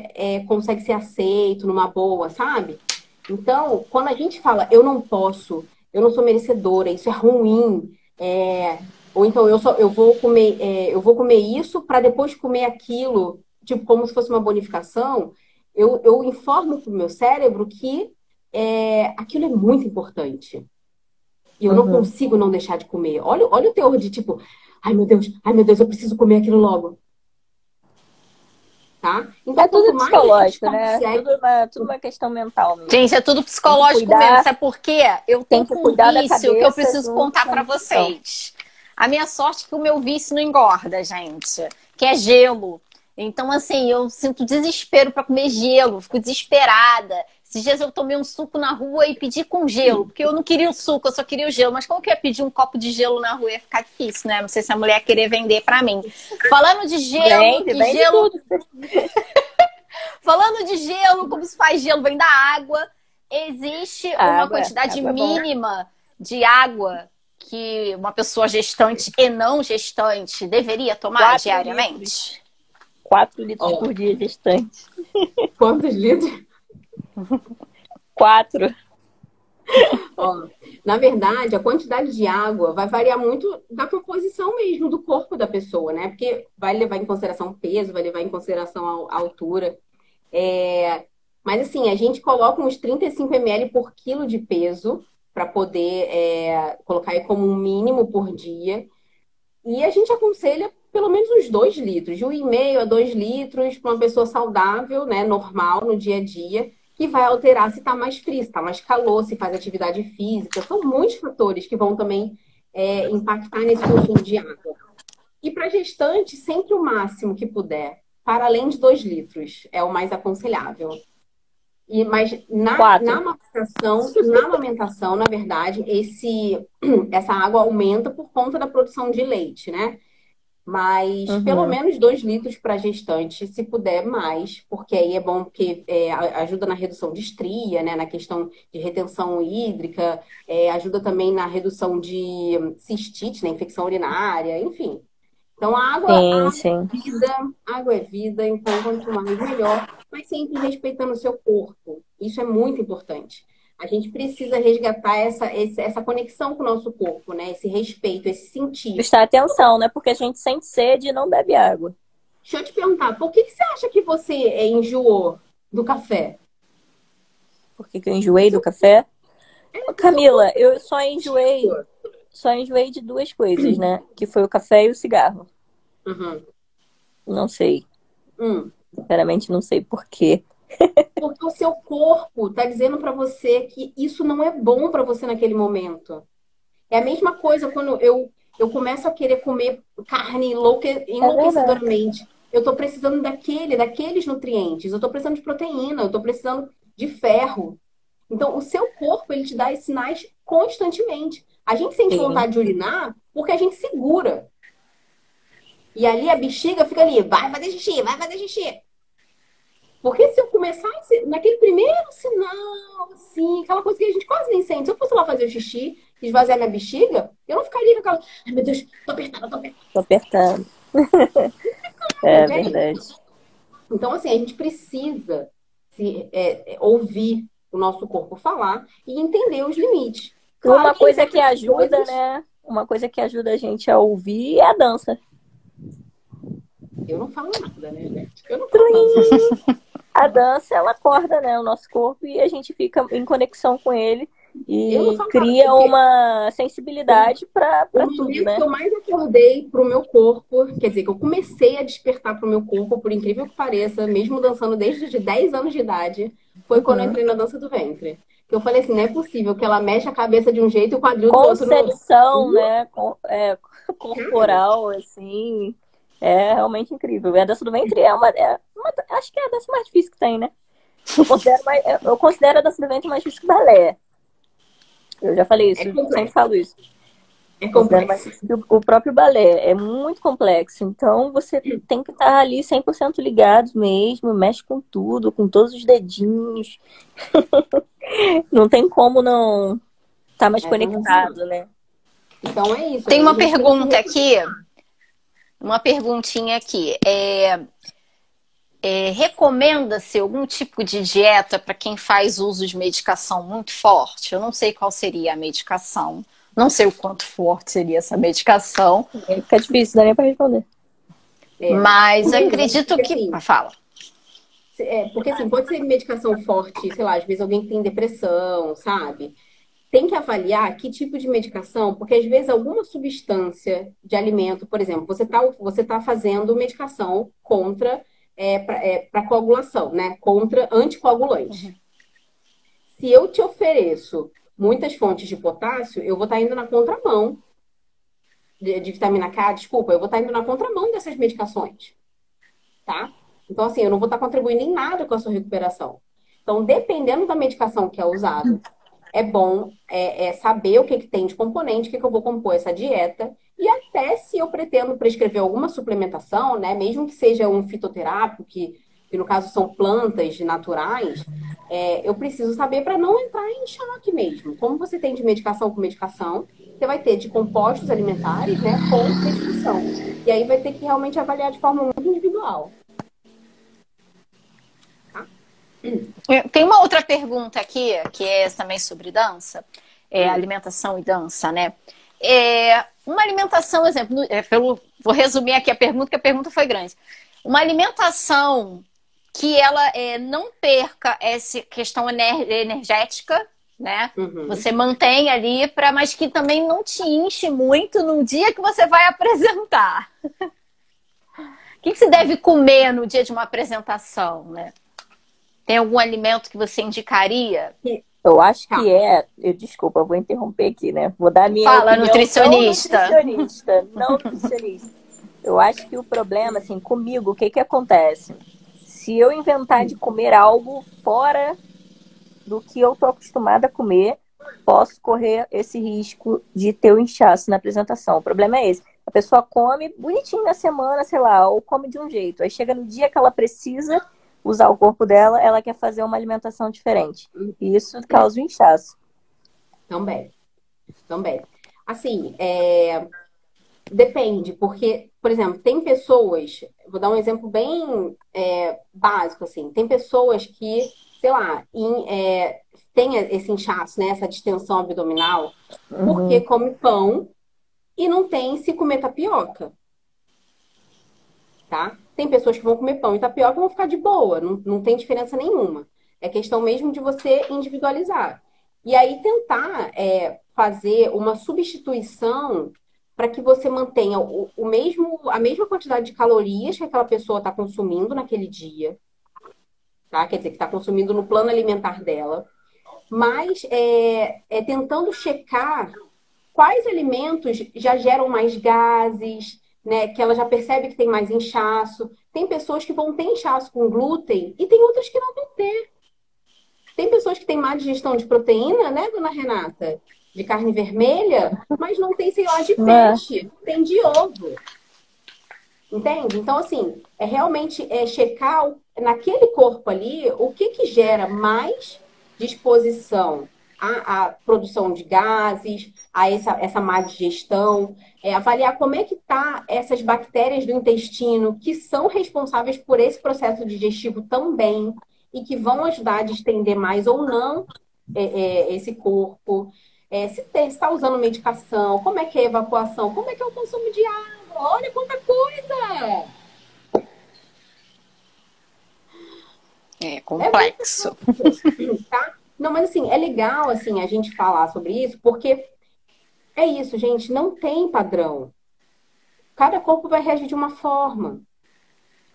consegue ser aceito numa boa, sabe? Então, quando a gente fala eu não posso, eu não sou merecedora, isso é ruim, ou então eu vou comer isso para depois comer aquilo, tipo como se fosse uma bonificação, eu informo para o meu cérebro que aquilo é muito importante. E eu não Uhum. consigo não deixar de comer. Olha o teor de tipo, ai meu Deus, eu preciso comer aquilo logo, tá? É Então, quanto tudo mais a gente psicológico, né? consegue. Tudo uma questão mental mesmo. Gente, é tudo Tem que psicológico mesmo. cuidar, Sabe por quê? Eu tô tem que com um cuidar da vício que eu cabeça preciso junto contar com a pra nutrição. vocês. A minha sorte é que o meu vício não engorda, gente. Que é gelo. Então, assim, eu sinto desespero pra comer gelo. Fico desesperada. Esses dias eu tomei um suco na rua e pedi com gelo. Porque eu não queria o suco, eu só queria o gelo. Mas como que eu ia pedir um copo de gelo na rua? Ia ficar difícil, né? Não sei se a mulher ia querer vender pra mim. Falando de gelo, Vende, que vende gelo tudo. Falando de gelo, como se faz gelo, vem da água. Existe uma quantidade Água é bom. mínima de água que uma pessoa gestante e não gestante deveria tomar 4 litros. diariamente? 4 litros Ó, por dia gestante. quantos litros? 4. Ó, na verdade, a quantidade de água vai variar muito da composição mesmo do corpo da pessoa, né? Porque vai levar em consideração o peso, vai levar em consideração a altura. É, Mas assim, a gente coloca uns 35 ml por quilo de peso para poder colocar aí como um mínimo por dia. E a gente aconselha pelo menos uns 2 litros, de 1,5 a 2 litros para uma pessoa saudável, né, normal, no dia a dia, que vai alterar se está mais frio, se está mais calor, se faz atividade física. São muitos fatores que vão também impactar nesse consumo de água. E para gestante, sempre o máximo que puder, para além de 2 litros, é o mais aconselhável. Mas Quatro. na amamentação, na verdade, essa água aumenta por conta da produção de leite, né? Mas pelo Uhum. menos 2 litros para gestante, se puder mais, porque aí é bom porque ajuda na redução de estria, né? Na questão de retenção hídrica, ajuda também na redução de cistite, né? Infecção urinária, enfim. Então, Sim, sim. água é vida, então quanto mais melhor, mas sempre respeitando o seu corpo. Isso é muito importante. A gente precisa resgatar essa conexão com o nosso corpo, né? Esse respeito, esse sentir. Prestar atenção, né? Porque a gente sente sede e não bebe água. Deixa eu te perguntar, por que você acha que você enjoou do café? Por que que eu enjoei do Seu, café? Ô, o seu corpo Camila, eu sentiu. só enjoei de duas coisas, né? Que foi o café e o cigarro. Uhum. Não sei, Hum. sinceramente não sei por quê. Porque o seu corpo está dizendo para você que isso não é bom para você naquele momento. É a mesma coisa quando eu começo a querer comer carne É verdade. enlouquecidoramente. Eu estou precisando daqueles nutrientes. Eu estou precisando de proteína, eu estou precisando de ferro. Então, o seu corpo, ele te dá esses sinais constantemente. A gente sente Sim. vontade de urinar porque a gente segura. E ali a bexiga fica ali, vai fazer xixi, vai fazer xixi. Porque se eu começasse naquele primeiro sinal, assim, aquela coisa que a gente quase nem sente. Se eu fosse lá fazer o xixi, esvaziar minha bexiga, eu não ficaria com aquela, ai meu Deus, tô apertada, tô apertada. Tô apertando. Não, É gente. verdade. Então, assim, a gente precisa ouvir o nosso corpo falar e entender os limites. Claro Uma que tem coisa que certas ajuda, coisas. né? Uma coisa que ajuda a gente a ouvir é a dança. Eu não falo nada, né, gente? Eu não falo nada. A dança, ela acorda, né, o nosso corpo e a gente fica em conexão com ele Eu não e falo nada, cria porque uma o, sensibilidade o para tudo, momento que né? eu mais acordei pro meu corpo, quer dizer, que eu comecei a despertar pro meu corpo, por incrível que pareça, mesmo dançando desde os 10 anos de idade, foi quando eu Uhum. entrei na dança do ventre. Que eu falei assim, não é possível que ela mexe a cabeça de um jeito e o quadril do outro no. Concepção, né, Cara, corporal, assim, é realmente incrível. E a dança do ventre acho que é a dança mais difícil que tem, né? Eu considero a dança do ventre mais difícil que balé. Eu já falei é isso, sempre complexo. falo isso. É Considero mais complexo. difícil que o próprio balé. É muito complexo. Então, você tem que estar ali 100% ligado mesmo. Mexe com tudo, com todos os dedinhos. Não tem como não estar mais É, não. conectado, né? Então é isso, Tem a uma gente tem que se pergunta aqui, uma perguntinha aqui. Recomenda-se algum tipo de dieta para quem faz uso de medicação muito forte? Eu não sei qual seria a medicação, não sei o quanto forte seria essa medicação, Fica difícil, não dá nem pra responder. mas acredito porque que. assim, Fala. porque assim, pode ser medicação forte, sei lá, às vezes alguém que tem depressão, sabe? Tem que avaliar que tipo de medicação, porque às vezes alguma substância de alimento, por exemplo, você tá fazendo medicação contra para coagulação, né? Contra anticoagulante. Se eu te ofereço muitas fontes de potássio, eu vou estar indo na contramão de vitamina K, desculpa, eu vou estar indo na contramão dessas medicações, tá? Então, assim, eu não vou estar contribuindo em nada com a sua recuperação. Então, dependendo da medicação que é usada, é bom saber o que, que tem de componente, o que, que eu vou compor essa dieta. E até se eu pretendo prescrever alguma suplementação, né, mesmo que seja um fitoterápico, que no caso são plantas naturais, eu preciso saber para não entrar em choque mesmo. Como você tem de medicação com medicação, você vai ter de compostos alimentares, né, com medicação. E aí vai ter que realmente avaliar de forma muito individual. Tá? Tem uma outra pergunta aqui, que é também sobre dança, Hum. alimentação e dança, né? Uma alimentação, exemplo, vou resumir aqui a pergunta, que a pergunta foi grande. Uma alimentação que ela não perca essa questão energética, né? Uhum. Você mantém ali, mas que também não te enche muito no dia que você vai apresentar. O que se deve comer no dia de uma apresentação, né? Tem algum alimento que você indicaria? Eu acho Tá. que desculpa, eu vou interromper aqui, né? Vou dar a minha Fala, opinião não nutricionista. nutricionista, não nutricionista. Eu acho que o problema, assim, comigo, o que que acontece? Se eu inventar de comer algo fora do que eu tô acostumada a comer, posso correr esse risco de ter o inchaço na apresentação. O problema é esse. A pessoa come bonitinho na semana, sei lá, ou come de um jeito. Aí chega no dia que ela precisa usar o corpo dela, ela quer fazer uma alimentação diferente. E isso causa um inchaço. Também, também. Assim, depende, porque por exemplo, tem pessoas, vou dar um exemplo bem básico, assim, tem pessoas que, sei lá, tem esse inchaço, né, essa distensão abdominal, porque Uhum. come pão e não tem se comer tapioca, tá? Tem pessoas que vão comer pão e tapioca e vão ficar de boa, não tem diferença nenhuma. É questão mesmo de você individualizar. E aí tentar fazer uma substituição para que você mantenha a mesma quantidade de calorias que aquela pessoa está consumindo naquele dia, tá? Quer dizer, que está consumindo no plano alimentar dela, mas tentando checar quais alimentos já geram mais gases, né? Que ela já percebe que tem mais inchaço. Tem pessoas que vão ter inchaço com glúten e tem outras que não vão ter. Tem pessoas que têm má digestão de proteína, né, dona Renata? De carne vermelha, mas não tem, sei lá, de É. peixe, tem de ovo. Entende? Então, assim, realmente checar naquele corpo ali o que gera mais disposição à produção de gases, a essa má digestão, avaliar como é que tá essas bactérias do intestino que são responsáveis por esse processo digestivo também e que vão ajudar a distender mais ou não esse corpo. Se está usando medicação, como é que é a evacuação, como é que é o consumo de água, olha quanta coisa! É É muita complexo. coisa, tá? Não, mas assim, é legal assim a gente falar sobre isso, porque é isso, gente, não tem padrão. Cada corpo vai reagir de uma forma.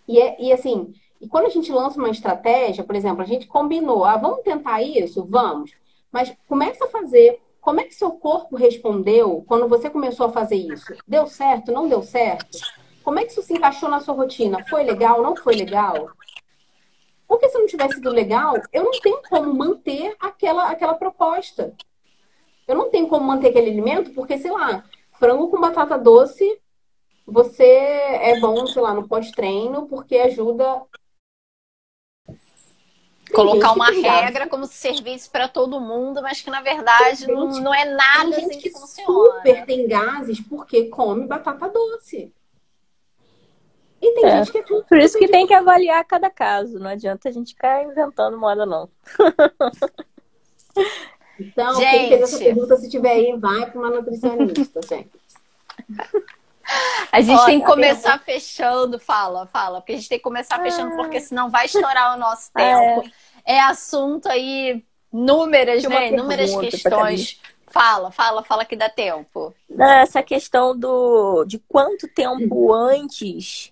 E assim, e quando a gente lança uma estratégia, por exemplo, a gente combinou, vamos tentar isso? Vamos. Mas começa a fazer. Como é que seu corpo respondeu quando você começou a fazer isso? Deu certo? Não deu certo? Como é que isso se encaixou na sua rotina? Foi legal? Não foi legal? Porque se não tivesse sido legal, eu não tenho como manter aquela proposta. Eu não tenho como manter aquele alimento, porque, sei lá, frango com batata doce, você é bom, sei lá, no pós-treino, porque ajuda. Tem Colocar gente que uma tem regra gases, como se servisse para todo mundo, mas que na verdade não é tem nada gente assim que que super funciona. tem gases porque come batata doce. E tem É. gente que é Por isso super que de tem que boa. avaliar cada caso. Não adianta a gente ficar inventando moda, não. Então, quem fez essa Gente, pergunta, se tiver aí, vai para uma nutricionista, gente. a gente Ó, tem que a pergunta. começar fechando. Fala, porque a gente tem que começar fechando, porque senão vai estourar o nosso É, tempo. É assunto aí, inúmeras, tinha uma né? Inúmeras pergunta para Camila. questões. Fala que dá tempo. Essa questão de quanto tempo antes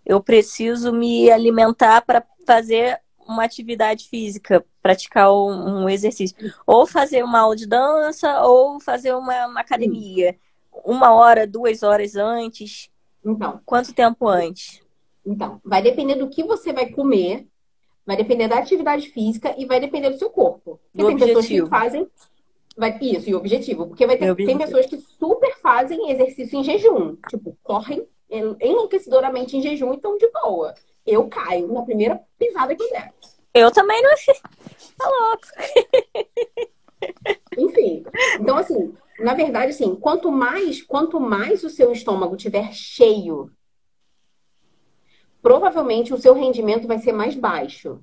eu preciso me alimentar para fazer uma atividade física, praticar um exercício. Ou fazer uma aula de dança, ou fazer uma academia. 1 hora, 2 horas antes. Então, Quanto tempo antes? vai depender do que você vai comer, vai depender da atividade física e vai depender do seu corpo. Porque Do tem pessoas que objetivo. fazem, isso, e o objetivo. Porque Meu tem objetivo. pessoas que super fazem exercício em jejum. Tipo, correm enlouquecidoramente em jejum e estão de boa. Eu caio na primeira pisada que eu der. Eu também não. Tá louco. Enfim. Então, assim, na verdade, assim, quanto mais o seu estômago tiver cheio, provavelmente o seu rendimento vai ser mais baixo.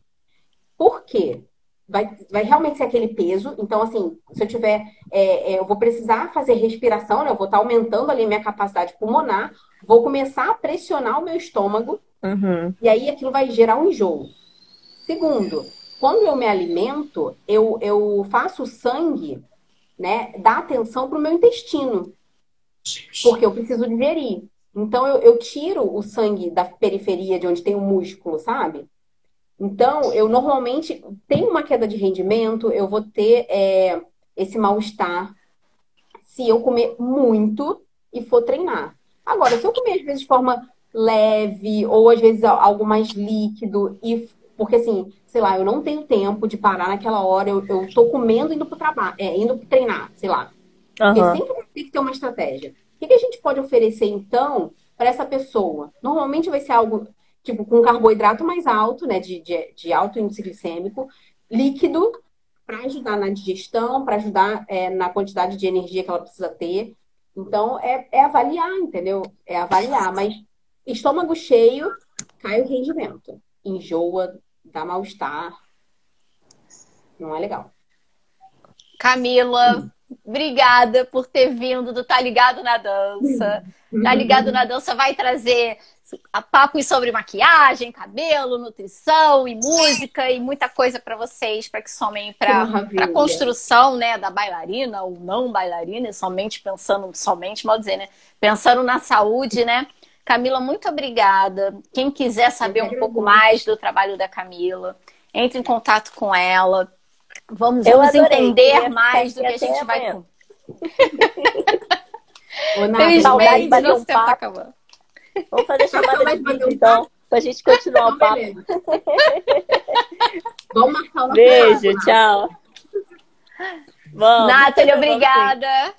Por quê? Vai realmente ser aquele peso. Então, assim, se eu tiver. Eu vou precisar fazer respiração, né? Eu vou estar aumentando ali minha capacidade pulmonar. Vou começar a pressionar o meu estômago. Uhum. E aí aquilo vai gerar um enjoo. Segundo, quando eu me alimento, eu faço o sangue, né? Dar atenção para o meu intestino. Porque eu preciso digerir. Então, eu tiro o sangue da periferia de onde tem o músculo, sabe? Então, eu normalmente tenho uma queda de rendimento, eu vou ter esse mal-estar se eu comer muito e for treinar. Agora, se eu comer às vezes de forma leve ou às vezes algo mais líquido e porque assim, sei lá, eu não tenho tempo de parar naquela hora, eu tô comendo indo pro trabalho, indo pro treinar, sei lá. Porque Uhum. sempre tem que ter uma estratégia. O que a gente pode oferecer, então, para essa pessoa? Normalmente vai ser algo, tipo, com carboidrato mais alto, né? De alto índice glicêmico, líquido, para ajudar na digestão, para ajudar na quantidade de energia que ela precisa ter. Então, é avaliar, entendeu? É avaliar. Mas Estômago cheio, cai o rendimento. Enjoa, dá mal-estar. Não é legal. Camila, obrigada por ter vindo do Tá Ligado na Dança. Tá Ligado na Dança vai trazer papos sobre maquiagem, cabelo, nutrição e música e muita coisa para vocês, para que somem para a construção, né, da bailarina ou não bailarina, e somente, mal dizer, né? Pensando na saúde, né? Camila, muito obrigada. Quem quiser saber um pouco mais do trabalho da Camila, entre em contato com ela. Vamos entender mais do que a gente vai com. Saudade de bater um papo. Vamos fazer chamada de vídeo, então, pra gente continuar o papo. Vamos marcar uma Beijo, tchau. Vamos. Nathalie, obrigada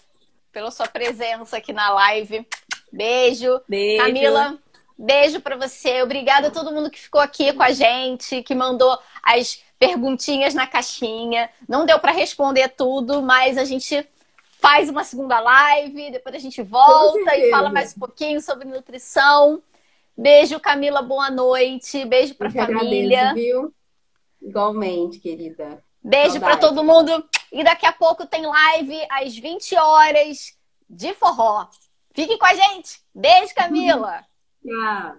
pela sua presença aqui na live. Beijo. Camila, beijo pra você. Obrigada a todo mundo que ficou aqui com a gente, que mandou as perguntinhas na caixinha. Não deu pra responder tudo, mas a gente faz uma segunda live, depois a gente volta e fala mais um pouquinho sobre nutrição. Beijo, Camila, boa noite. Beijo pra família. Agradeço, viu? Igualmente, querida. Beijo pra todo mundo. E daqui a pouco tem live às 20 horas de forró. Fiquem com a gente. Beijo, Camila. Tchau.